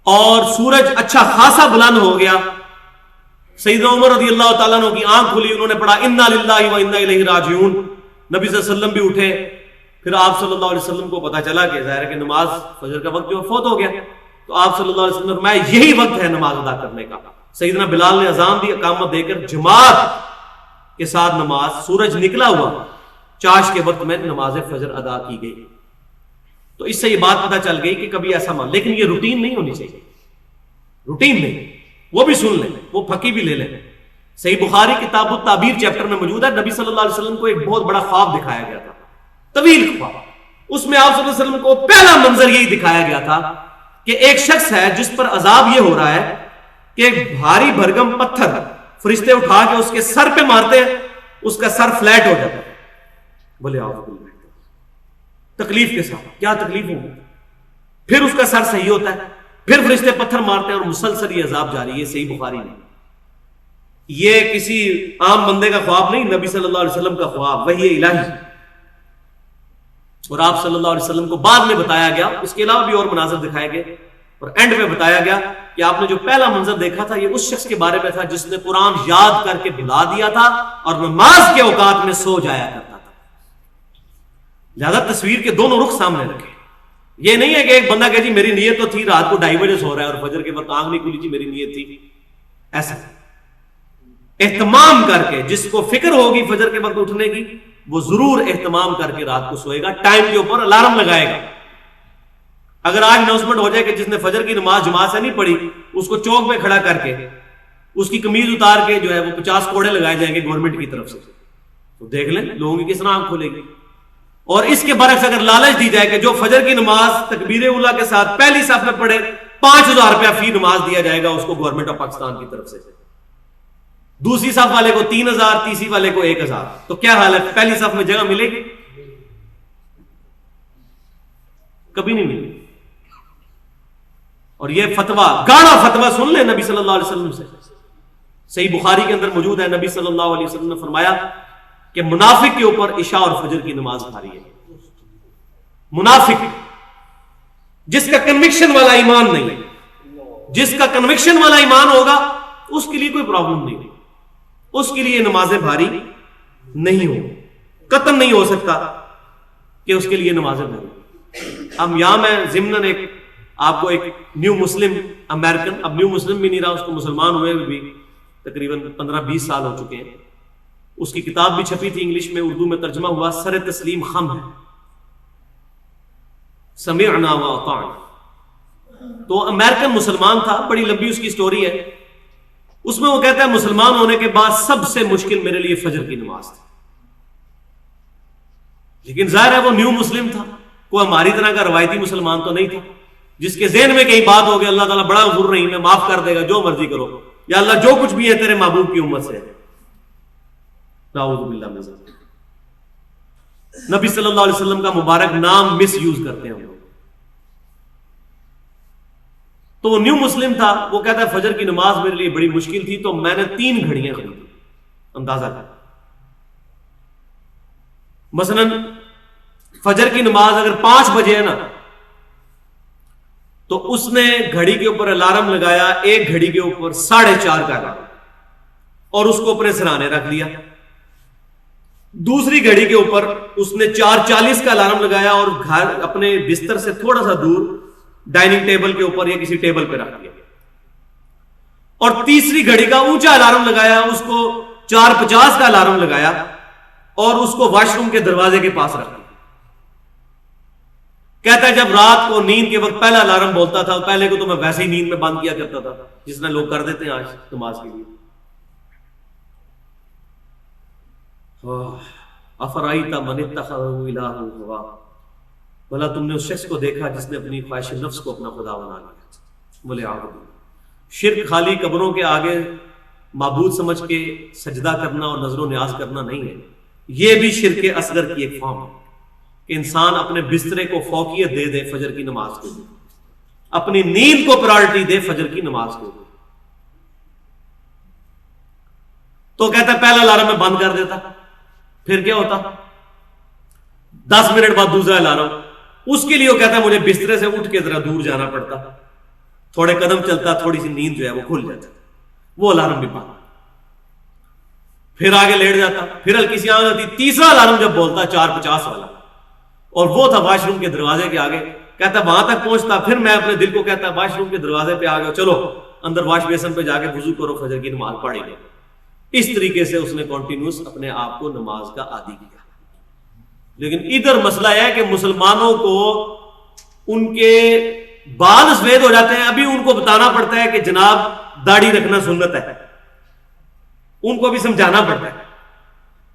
اور سورج اچھا خاصا بلند ہو گیا. سیدنا عمر رضی اللہ تعالیٰ عنہ کی آنکھ کھلی, انہوں نے پڑھا انا للہ و انا الیہ راجعون. نبی صلی اللہ علیہ وسلم بھی اٹھے. پھر آپ صلی اللہ علیہ وسلم کو پتا چلا کہ ظاہر ہے کہ نماز فجر کا وقت جو فوت ہو گیا, تو آپ صلی اللہ علیہ وسلم نے فرمایا یہی وقت ہے نماز ادا کرنے کا. سیدنا بلال نے اذان دی, اقامت دے کر جماعت کے ساتھ نماز سورج نکلا ہوا چاش کے وقت میں نماز فجر ادا کی گئی. تو اس سے یہ بات پتہ چل گئی کہ کبھی ایسا مان, لیکن یہ روٹین نہیں ہونی چاہیے. روٹین نہیں, وہ بھی سن لیں, وہ پھکی بھی لے لیں. صحیح بخاری کتاب التعبیر چیپٹر میں موجود ہے. نبی صلی اللہ علیہ وسلم کو ایک بہت بڑا خواب دکھایا گیا تھا, طویل خواب. اس میں آپ صلی اللہ علیہ وسلم کو پہلا منظر یہی دکھایا گیا تھا کہ ایک شخص ہے جس پر عذاب یہ ہو رہا ہے کہ ایک بھاری بھرگم پتھر فرشتے اٹھا کے اس کے سر پہ مارتے ہیں, اس کا سر فلیٹ ہو جاتا ہے. بولے آپ تکلیف کے ساتھ, کیا تکلیف ہوگی. پھر اس کا سر صحیح ہوتا ہے, پھر فرشتے پتھر مارتے ہیں اور مسلسل یہ عذاب جاری. یہ صحیح بخاری نہیں, یہ کسی عام بندے کا خواب نہیں, نبی صلی اللہ علیہ وسلم کا خواب, وحی الہی. اور آپ صلی اللہ علیہ وسلم کو بعد میں بتایا گیا, اس کے علاوہ بھی اور مناظر دکھائے گئے, اور اینڈ میں بتایا گیا کہ آپ نے جو پہلا منظر دیکھا تھا یہ اس شخص کے بارے میں تھا جس نے قرآن یاد کر کے بھلا دیا تھا اور نماز کے اوقات میں سو جایا کرتا تھا. زیادہ تصویر کے دونوں رخ سامنے رکھے. یہ نہیں ہے کہ ایک بندہ کہ جی میری نیت تو تھی رات کو 2:30 بجے سو رہا ہے اور فجر کے وقت آنکھ نہیں کھلی جی میری نیت تھی. ایسا اہتمام کر کے, جس کو فکر ہوگی فجر کے وقت اٹھنے کی وہ ضرور اہتمام کر کے رات کو سوئے گا, ٹائم کے اوپر الارم لگائے گا. اگر آج اناؤنسمنٹ ہو جائے کہ جس نے فجر کی نماز جماعت سے نہیں پڑھی اس کو چوک پہ کھڑا کر کے اس کی قمیض اتار کے جو ہے وہ 50 کوڑے لگائے جائیں گے گورنمنٹ کی طرف سے, تو دیکھ لیں لوگوں کی کس طرح آنکھ کھلے گی. اور اس کے برعکس اگر لالچ دی جائے کہ جو فجر کی نماز تکبیر اولیٰ کے ساتھ پہلی صف میں پڑھے 5,000 روپیہ فی نماز دیا جائے گا اس کو گورنمنٹ آف پاکستان کی طرف سے, دوسری صف والے کو 3,000, تیسری والے کو 1,000, تو کیا حال ہے, پہلی صف میں جگہ ملے گی؟ کبھی نہیں ملے. اور یہ فتویٰ, گاڑا فتویٰ سن لیں نبی صلی اللہ علیہ وسلم سے. صحیح بخاری کے اندر موجود ہے, نبی صلی اللہ علیہ وسلم نے فرمایا کہ منافق کے اوپر عشاء اور فجر کی نماز بھاری ہے. منافق جس کا کنوکشن والا ایمان نہیں ہے, جس کا کنوکشن والا ایمان ہوگا اس کے لیے کوئی پرابلم نہیں, اس کے لیے نمازیں بھاری نہیں ہو, قطعاً نہیں ہو سکتا کہ اس کے لیے نمازیں بھاری. اب یہاں میں ضمناً آپ کو ایک نیو مسلم امریکن, اب نیو مسلم بھی نہیں رہا, اس کو مسلمان ہوئے بھی تقریباً 15-20 سال ہو چکے ہیں, اس کی کتاب بھی چھپی تھی انگلش میں، اردو میں ترجمہ ہوا، سر تسلیم خم ہے، سمعنا واطعنا۔ تو امریکن مسلمان تھا، بڑی لمبی اس کی سٹوری ہے، اس میں وہ کہتا ہے مسلمان ہونے کے بعد سب سے مشکل میرے لیے فجر کی نماز تھی، لیکن ظاہر ہے وہ نیو مسلم تھا، کوئی ہماری طرح کا روایتی مسلمان تو نہیں تھا جس کے ذہن میں کہیں بات ہو گئی اللہ تعالیٰ بڑا غفور رحیم ہے، معاف کر دے گا، جو مرضی کرو، یا اللہ جو کچھ بھی ہے تیرے محبوب کی امت سے ہے۔ نعوذ باللہ من ذلک۔ نبی صلی اللہ علیہ وسلم کا مبارک نام مس یوز کرتے ہیں ہم لوگ۔ تو وہ نیو مسلم تھا، وہ کہتا ہے فجر کی نماز میرے لیے بڑی مشکل تھی، تو میں نے 3 گھڑیاں خریدی، اندازہ کر، مثلا فجر کی نماز اگر 5 بجے ہے نا تو اس نے گھڑی کے اوپر الارم لگایا، ایک گھڑی کے اوپر 4:30 کا الارم، اور اس کو اپنے سرانے رکھ لیا۔ دوسری گھڑی کے اوپر اس نے 4:40 کا الارم لگایا اور گھر اپنے بستر سے تھوڑا سا دور ڈائننگ ٹیبل کے اوپر یا کسی ٹیبل پہ رکھ دیا، اور تیسری گھڑی کا اونچا الارم لگایا، اس کو 4:50 کا الارم لگایا اور اس کو واش روم کے دروازے کے پاس رکھ دیا۔ کہتا ہے جب رات کو نیند کے وقت پہلا الارم بولتا تھا، پہلے کو تو میں ویسے ہی نیند میں بند کیا کرتا تھا جس میں لوگ کر دیتے ہیں آج نماز کے لیے۔ افرائیت من اتخذ الہہ ہواہ، بھلا تم نے اس شخص کو دیکھا جس نے اپنی خواہش نفس کو اپنا خدا بنا لیا۔ بولے شرک خالی قبروں کے آگے معبود سمجھ کے سجدہ کرنا اور نظر و نیاز کرنا نہیں ہے، یہ بھی شرک اصغر کی ایک فارم ہے کہ انسان اپنے بسترے کو فوقیت دے دے فجر کی نماز کے لیے، اپنی نیند کو پرائرٹی دے فجر کی نماز کے لیے۔ تو کہتا ہے پہلا الارم میں بند کر دیتا، پھر کیا ہوتا 10 منٹ بعد دوسرا الارم، اس کے لیے وہ کہتا ہے مجھے بسترے سے اٹھ کے ذرا دور جانا پڑتا، تھوڑے قدم چلتا، تھوڑی سی نیند جو ہے وہ کھل جاتا، وہ الارم بھی بند، پھر آگے لیٹ جاتا، پھر ہلکی سی آنکھ آتی، تیسرا الارم جب بولتا 4:50 والا، اور وہ تھا واش روم کے دروازے کے آگے، کہتا وہاں تک پہنچتا، پھر میں اپنے دل کو کہتا واش روم کے دروازے پہ آ گیا، چلو اندر واش بیسن پہ جا کے وضو کرو، فجر کی نماز پڑھی گئی۔ اس طریقے سے اس نے کنٹینیوس اپنے آپ کو نماز کا عادی کیا۔ لیکن ادھر مسئلہ ہے کہ مسلمانوں کو ان کے بال سفید ہو جاتے ہیں، ابھی ان کو بتانا پڑتا ہے کہ جناب داڑھی رکھنا سنت ہے، ان کو بھی سمجھانا پڑتا ہے،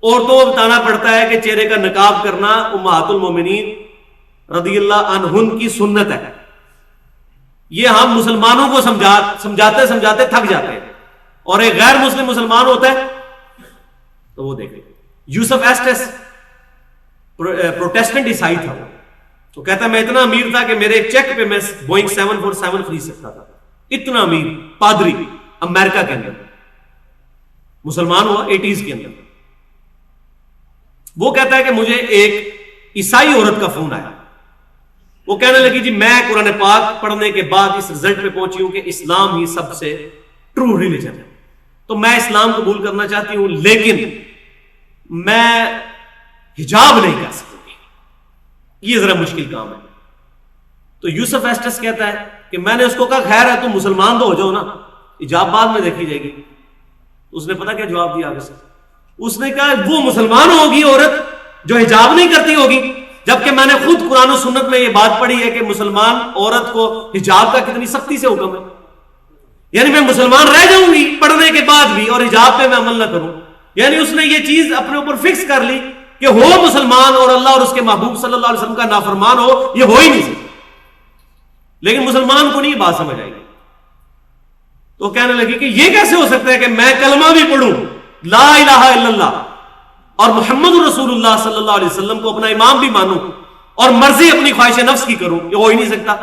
اور تو بتانا پڑتا ہے کہ چہرے کا نقاب کرنا امہات المومنین رضی اللہ عنہن کی سنت ہے۔ یہ ہم مسلمانوں کو سمجھاتے سمجھاتے تھک جاتے ہیں، اور ایک غیر مسلم مسلمان ہوتا ہے تو وہ دیکھیں یوسف ایسٹس پروٹیسٹنٹ عیسائی تھا، وہ کہتا ہے میں اتنا امیر تھا کہ میرے ایک چیک پہ میں بوئنگ 747 خرید سکتا تھا، اتنا امیر پادری امریکہ کے اندر، مسلمان ہوا 80s کے اندر۔ وہ کہتا ہے کہ مجھے ایک عیسائی عورت کا فون آیا، وہ کہنے لگی جی میں قرآن پاک پڑھنے کے بعد اس رزلٹ پہ پہنچی ہوں کہ اسلام ہی سب سے ٹرو ریلیجن ہے، تو میں اسلام قبول کرنا چاہتی ہوں لیکن میں حجاب نہیں کر سکتی، یہ ذرا مشکل کام ہے۔ تو یوسف ایسٹس کہتا ہے کہ میں نے اس کو کہا خیر ہے تم مسلمان تو ہو جاؤ نا، حجاب بعد میں دیکھی جائے گی۔ اس نے پتا کیا جواب دیا آگے سے؟ اس نے کہا وہ مسلمان ہوگی عورت جو حجاب نہیں کرتی ہوگی، جبکہ میں نے خود قرآن و سنت میں یہ بات پڑھی ہے کہ مسلمان عورت کو حجاب کا کتنی سختی سے حکم ہے، یعنی میں مسلمان رہ جاؤں گی پڑھنے کے بعد بھی اور حجاب پہ میں عمل نہ کروں، یعنی اس نے یہ چیز اپنے اوپر فکس کر لی کہ ہو مسلمان اور اللہ اور اس کے محبوب صلی اللہ علیہ وسلم کا نافرمان ہو، یہ ہو ہی نہیں سکتا۔ لیکن مسلمان کو نہیں یہ بات سمجھ آئی، تو کہنے لگی کہ یہ کیسے ہو سکتا ہے کہ میں کلمہ بھی پڑھوں لا الہ الا اللہ اور محمد رسول اللہ صلی اللہ علیہ وسلم کو اپنا امام بھی مانوں اور مرضی اپنی خواہش نفس کی کروں، یہ ہو ہی نہیں سکتا۔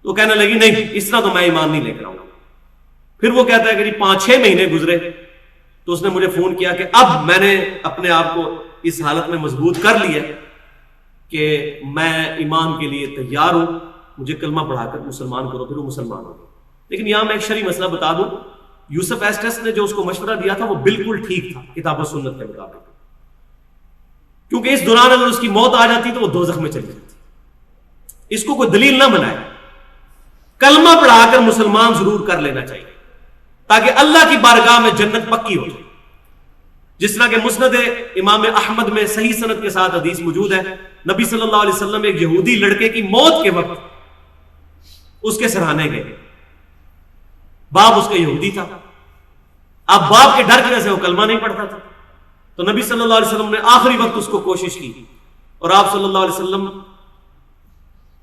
تو کہنے لگی نہیں اس طرح تو میں ایمان نہیں لے کر آؤں۔ پھر وہ کہتا ہے کہ 5-6 مہینے گزرے تو اس نے مجھے فون کیا کہ اب میں نے اپنے آپ کو اس حالت میں مضبوط کر لیا کہ میں ایمان کے لیے تیار ہوں، مجھے کلمہ پڑھا کر مسلمان کرو، پھر وہ مسلمان ہو۔ لیکن یہاں میں ایک شرعی مسئلہ بتا دوں، یوسف ایسٹس نے جو اس کو مشورہ دیا تھا وہ بالکل ٹھیک تھا کتاب و سنت کے مطابق، کیونکہ اس دوران اگر اس کی موت آ جاتی تو وہ دوزخ میں چلی جاتی۔ اس کو کوئی دلیل نہ بنائے، کلمہ پڑھا کر مسلمان ضرور کر لینا چاہیے تاکہ اللہ کی بارگاہ میں جنت پکی ہو جائے۔ جس طرح کہ مسند امام احمد میں صحیح سند کے ساتھ حدیث موجود ہے، نبی صلی اللہ علیہ وسلم ایک یہودی لڑکے کی موت کے وقت اس کے سراہنے گئے. باپ اس کا یہودی تھا، اب باپ کے ڈر کی وجہ سے وہ کلمہ نہیں پڑھتا تھا، تو نبی صلی اللہ علیہ وسلم نے آخری وقت اس کو کوشش کی اور آپ صلی اللہ علیہ وسلم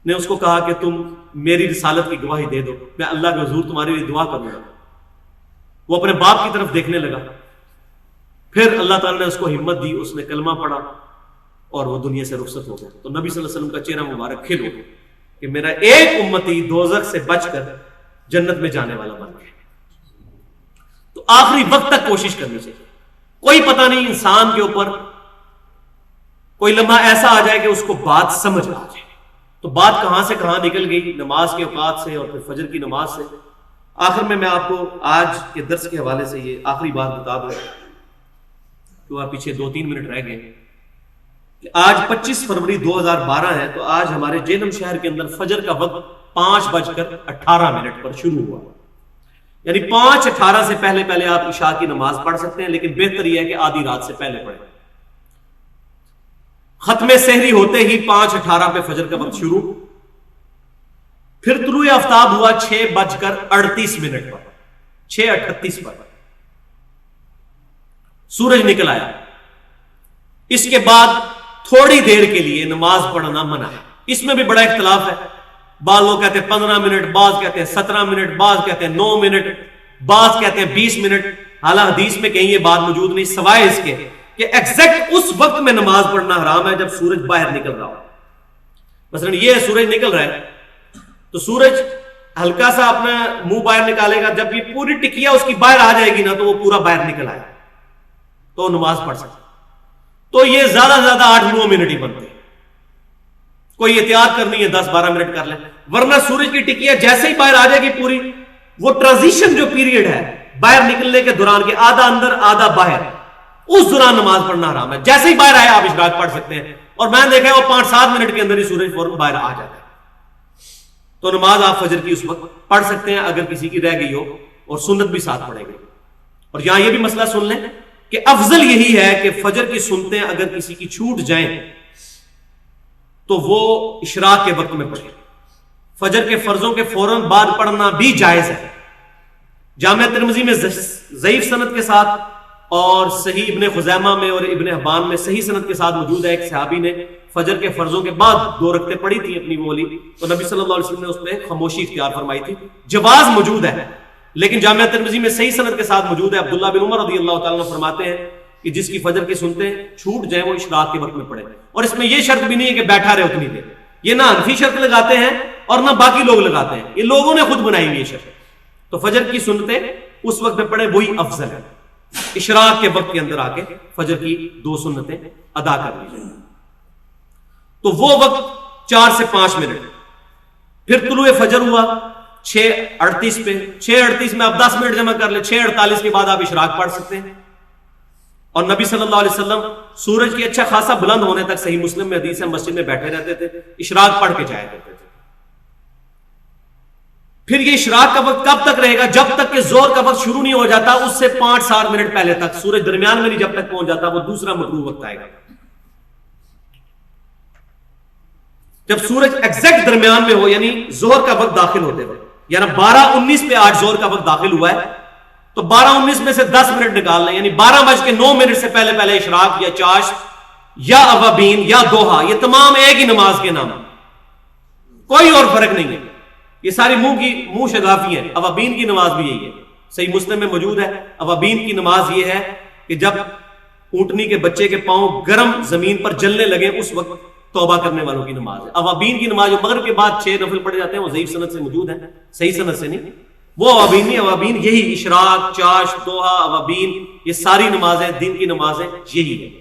نے اس کو کہا کہ تم میری رسالت کی گواہی دے دو، میں اللہ کے حضور تمہارے لیے دعا کروں گا. وہ اپنے باپ کی طرف دیکھنے لگا، پھر اللہ تعالیٰ نے اس کو ہمت دی، اس نے کلمہ پڑھا اور وہ دنیا سے رخصت ہو گیا. تو نبی صلی اللہ علیہ وسلم کا چہرہ مبارک کھل ہو گیا کہ میرا ایک امتی دوزخ سے بچ کر جنت میں جانے والا بن گیا. تو آخری وقت تک کوشش کرنی چاہیے. کوئی پتہ نہیں انسان کے اوپر کوئی لمحہ ایسا آ جائے کہ اس کو بات سمجھ آ جائے. تو بات کہاں سے کہاں نکل گئی، نماز کے اوقات سے اور پھر فجر کی نماز سے. آخر میں آپ کو آج کے درس کے حوالے سے یہ آخری بات بتا دوں، تو آپ پیچھے 2-3 منٹ رہ گئے کہ آج 25 فروری 2012 ہے. تو آج ہمارے جہلم شہر کے اندر فجر کا وقت 5:18 پر شروع ہوا، یعنی 5:18 سے پہلے آپ عشاء کی نماز پڑھ سکتے ہیں، لیکن بہتر یہ ہے کہ آدھی رات سے پہلے پڑھیں. ختم سحری ہوتے ہی 5:18 پہ فجر کا وقت شروع، پھر طلوع آفتاب ہوا 6:38 پر، 6:38 پر سورج نکل آیا. اس کے بعد تھوڑی دیر کے لیے نماز پڑھنا منع ہے. اس میں بھی بڑا اختلاف ہے، بعض لوگ کہتے ہیں 15 منٹ، بعض کہتے ہیں 17 منٹ، بعض کہتے ہیں 9 منٹ، بعض کہتے ہیں 20 منٹ. حالانکہ حدیث میں کہیں یہ بات موجود نہیں، سوائے اس کے کہ ایگزیکٹ اس وقت میں نماز پڑھنا حرام ہے جب سورج باہر نکل رہا ہو. مثلا یہ سورج نکل رہا ہے تو سورج ہلکا سا اپنا منہ باہر نکالے گا، جب یہ پوری ٹکیا اس کی باہر آ جائے گی نا تو وہ پورا باہر نکل آئے تو نماز پڑھ سکتا. تو یہ زیادہ سے زیادہ 8-9 منٹ ہی بنتے ہیں. کوئی احتیاط کرنی ہے 10-12 منٹ کر لیں، ورنہ سورج کی ٹکیا جیسے ہی باہر آ جائے گی پوری، وہ ٹرانزیشن جو پیریڈ ہے باہر نکلنے کے دوران کے آدھا اندر آدھا باہر، اس دوران نماز پڑھنا حرام ہے. جیسے ہی باہر آئے آپ اشراق پڑھ سکتے ہیں، اور میں نے دیکھا ہے وہ 5-7 منٹ کے اندر ہی سورج فوراً باہر آ جاتا ہے. تو نماز آپ فجر کی اس وقت پڑھ سکتے ہیں اگر کسی کی رہ گئی ہو، اور سنت بھی ساتھ پڑھے گی. اور یہاں یہ بھی مسئلہ سن لیں کہ افضل یہی ہے کہ فجر کی سنتیں اگر کسی کی چھوٹ جائیں تو وہ اشراق کے وقت میں پڑھیں. فجر کے فرضوں کے فوراً بعد پڑھنا بھی جائز ہے. جامع ترمذی میں ضعیف سند کے ساتھ اور صحیح ابن خزیمہ میں اور ابن حبان میں صحیح سند کے ساتھ موجود ہے، ایک صحابی نے فجر کے فرضوں کے بعد 2 رکعتیں پڑھی تھی اپنی والی، تو نبی صلی اللہ علیہ وسلم نے اس پہ خاموشی اختیار فرمائی تھی. جواز موجود ہے، لیکن جامعہ ترمذی میں صحیح سند کے ساتھ موجود ہے. عبداللہ بن عمر رضی اللہ تعالیٰ عنہ فرماتے ہیں کہ جس کی فجر کی سنتیں چھوٹ جائیں وہ اشراق کے وقت میں پڑھے. اور اس میں یہ شرط بھی نہیں ہے کہ بیٹھا رہے اتنی دیر. یہ نہ حنفی شرط لگاتے ہیں اور نہ باقی لوگ لگاتے ہیں، یہ لوگوں نے خود بنائی ہوئی یہ شرط. تو فجر کی سنتیں اس وقت میں پڑھے وہی افضل ہے. اشراق کے وقت کے اندر آ کے فجر کی 2 سنتیں ادا کر لیجیے. تو وہ وقت 4 سے 5 منٹ. پھر طلوع فجر ہوا 6:38 پہ. 6:38 میں آپ 10 منٹ جمع کر لیں، 6:48 کے بعد آپ اشراق پڑھ سکتے ہیں. اور نبی صلی اللہ علیہ وسلم سورج کے اچھا خاصا بلند ہونے تک، صحیح مسلم میں حدیث ہے، مسجد میں بیٹھے رہتے تھے، اشراق پڑھ کے جایا کرتے تھے. پھر یہ اشراق کا وقت کب تک رہے گا؟ جب تک کہ ظہر کا وقت شروع نہیں ہو جاتا، اس سے 5-7 منٹ پہلے تک. سورج درمیان میں نہیں جب تک پہنچ جاتا، وہ دوسرا مطلوب وقت آئے گا. جب سورج ایگزیکٹ درمیان میں ہو، یعنی ظہر کا وقت داخل ہوتے ہوئے، یعنی 12:19 پہ آج ظہر کا وقت داخل ہوا ہے، تو 12:19 میں سے 10 منٹ نکال لیں، یعنی 12:09 سے پہلے اشراق یا چاش یا اوابین یا دوہا، یہ تمام ایک ہی نماز کے نام، کوئی اور فرق نہیں ہے. یہ ساری منہ شگافی ہیں. اوابین کی نماز بھی یہی ہے، صحیح مسلم میں موجود ہے. اوابین کی نماز یہ ہے کہ جب اونٹنی کے بچے کے پاؤں گرم زمین پر جلنے لگے اس وقت توبہ کرنے والوں کی نماز ہے. اوابین کی نماز جو مغرب کے بعد 6 نفل پڑھے جاتے ہیں وہ ضعیف سند سے موجود ہیں، صحیح سند سے نہیں. وہ اوابین نہیں، اوابین یہی اشراق، چاش، دوہا، اوابین، یہ ساری نمازیں دن کی نمازیں یہی ہیں،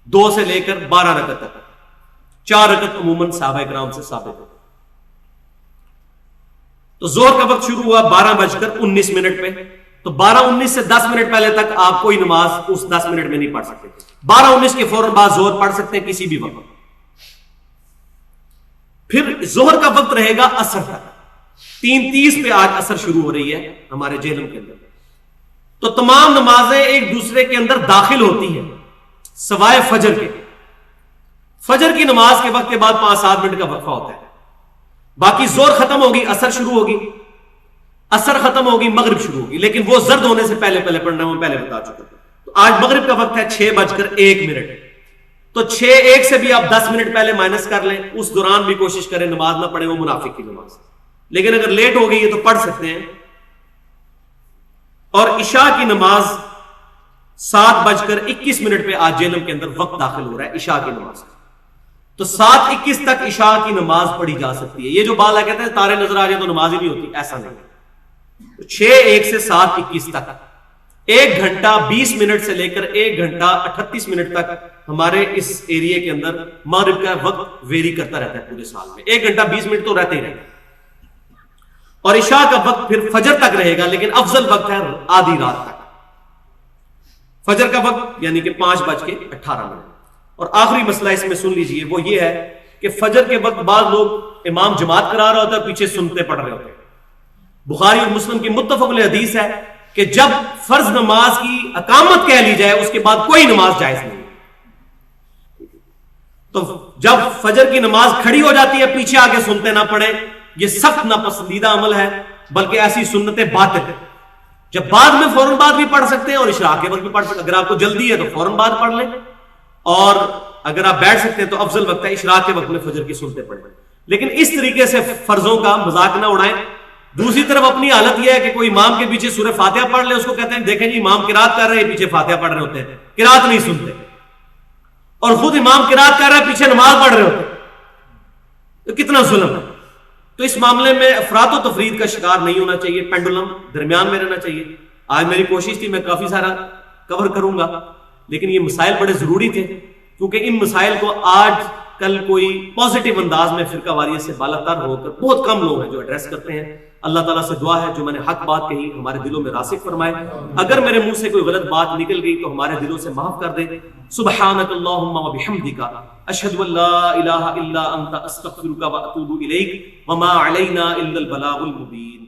2 سے لے کر 12 رکعت تک. 4 رکعت عموماً صحابہ کرام سے ثابت ہے. تو ظہر کا وقت شروع ہوا 12:19 پہ. تو 12:19 سے 10 منٹ پہلے تک آپ کوئی نماز اس 10 منٹ میں نہیں پڑھ سکتے. 12:19 کے فوراً بعد ظہر پڑھ سکتے ہیں کسی بھی وقت. پھر ظہر کا وقت رہے گا عصر تک. 3:30 پہ آج عصر شروع ہو رہی ہے ہمارے جہلم کے اندر. تو تمام نمازیں ایک دوسرے کے اندر داخل ہوتی ہیں سوائے فجر کے. فجر کی نماز کے وقت کے بعد 5-7 منٹ کا وقفہ ہوتا ہے. باقی زور ختم ہوگی، اثر شروع ہوگی، اثر ختم ہوگی، مغرب شروع ہوگی. لیکن وہ زرد ہونے سے پہلے پڑھنا میں پہلے بتا چکا ہوں. تو آج مغرب کا وقت ہے 6:01. تو 6:01 سے بھی آپ 10 منٹ پہلے مائنس کر لیں. اس دوران بھی کوشش کریں نماز نہ پڑھیں، وہ منافق کی نماز. لیکن اگر لیٹ ہو گئی ہے تو پڑھ سکتے ہیں. اور عشاء کی نماز 7:21 پہ آج جہنم کے اندر وقت داخل ہو رہا ہے عشاء کی نماز کا. تو 7:21 تک عشاء کی نماز پڑھی جا سکتی ہے. یہ جو بات کہتے ہیں تارے نظر آ جائے تو نماز ہی نہیں ہوتی، ایسا نہیں. تو 6:01 سے 7:21 تک 1 گھنٹہ 20 منٹ سے لے کر 1 گھنٹہ 38 منٹ تک ہمارے اس ایریے کے اندر مغرب کا وقت ویری کرتا رہتا ہے. پورے سال میں 1 گھنٹہ 20 منٹ تو رہتے ہی رہتے ہیں. اور عشاء کا وقت پھر فجر تک رہے گا، لیکن افضل وقت ہے آدھی رات تک. فجر کا وقت یعنی کہ 5:18. اور آخری مسئلہ اس میں سن لیجئے، وہ یہ ہے کہ فجر کے وقت بعض لوگ امام جماعت کرا رہا ہوتا ہے، پیچھے سنتے پڑھ رہے ہوتے ہیں. بخاری اور مسلم کی متفق علیہ حدیث ہے کہ جب فرض نماز کی اقامت کہہ لی جائے اس کے بعد کوئی نماز جائز نہیں. تو جب فجر کی نماز کھڑی ہو جاتی ہے پیچھے آگے سنتے نہ پڑھیں، یہ سخت ناپسندیدہ عمل ہے، بلکہ ایسی سنتیں باطل ہیں. جب بعد میں فوراً بعد بھی پڑھ سکتے ہیں اور اشراق کے وقت بھی پڑھ سکتے ہیں. اگر آپ کو جلدی ہے تو فوراً بعد پڑھ لیں، اور اگر آپ بیٹھ سکتے ہیں تو افضل وقت ہے اشراق کے وقت میں فجر کی سنتیں پڑھیں. لیکن اس طریقے سے فرضوں کا مذاق نہ اڑائیں. دوسری طرف اپنی حالت یہ ہے کہ کوئی امام کے پیچھے سورہ فاتحہ پڑھ لے، اس کو کہتے ہیں دیکھیں جی امام قرات کر رہے ہیں، پیچھے فاتحہ پڑھ رہے ہوتے ہیں، قرات نہیں سنتے. اور خود امام قرات کر رہا ہے، پیچھے نماز پڑھ رہے ہوتے ہیں. تو کتنا ظلم ہے. تو اس معاملے میں افراط و تفرید کا شکار نہیں ہونا چاہیے، پینڈولم درمیان میں رہنا چاہیے. آج میری کوشش تھی میں کافی سارا کور کروں گا، لیکن یہ مسائل بڑے ضروری تھے، کیونکہ ان مسائل کو آج کل کوئی پازیٹیو انداز میں فرقہ واریت سے بالاتر ہو کر بہت کم لوگ ہیں جو ایڈریس کرتے ہیں. اللہ تعالیٰ سے دعا ہے جو میں نے حق بات کہی ہمارے دلوں میں راسخ فرمائے. اگر میرے منہ سے کوئی غلط بات نکل گئی تو ہمارے دلوں سے معاف کر دے. سبحانک اللہم و بحمدک اشہد ان لا الہ الا انت استغفرک و اتوب الیک وما علینا الا البلاغ المبین.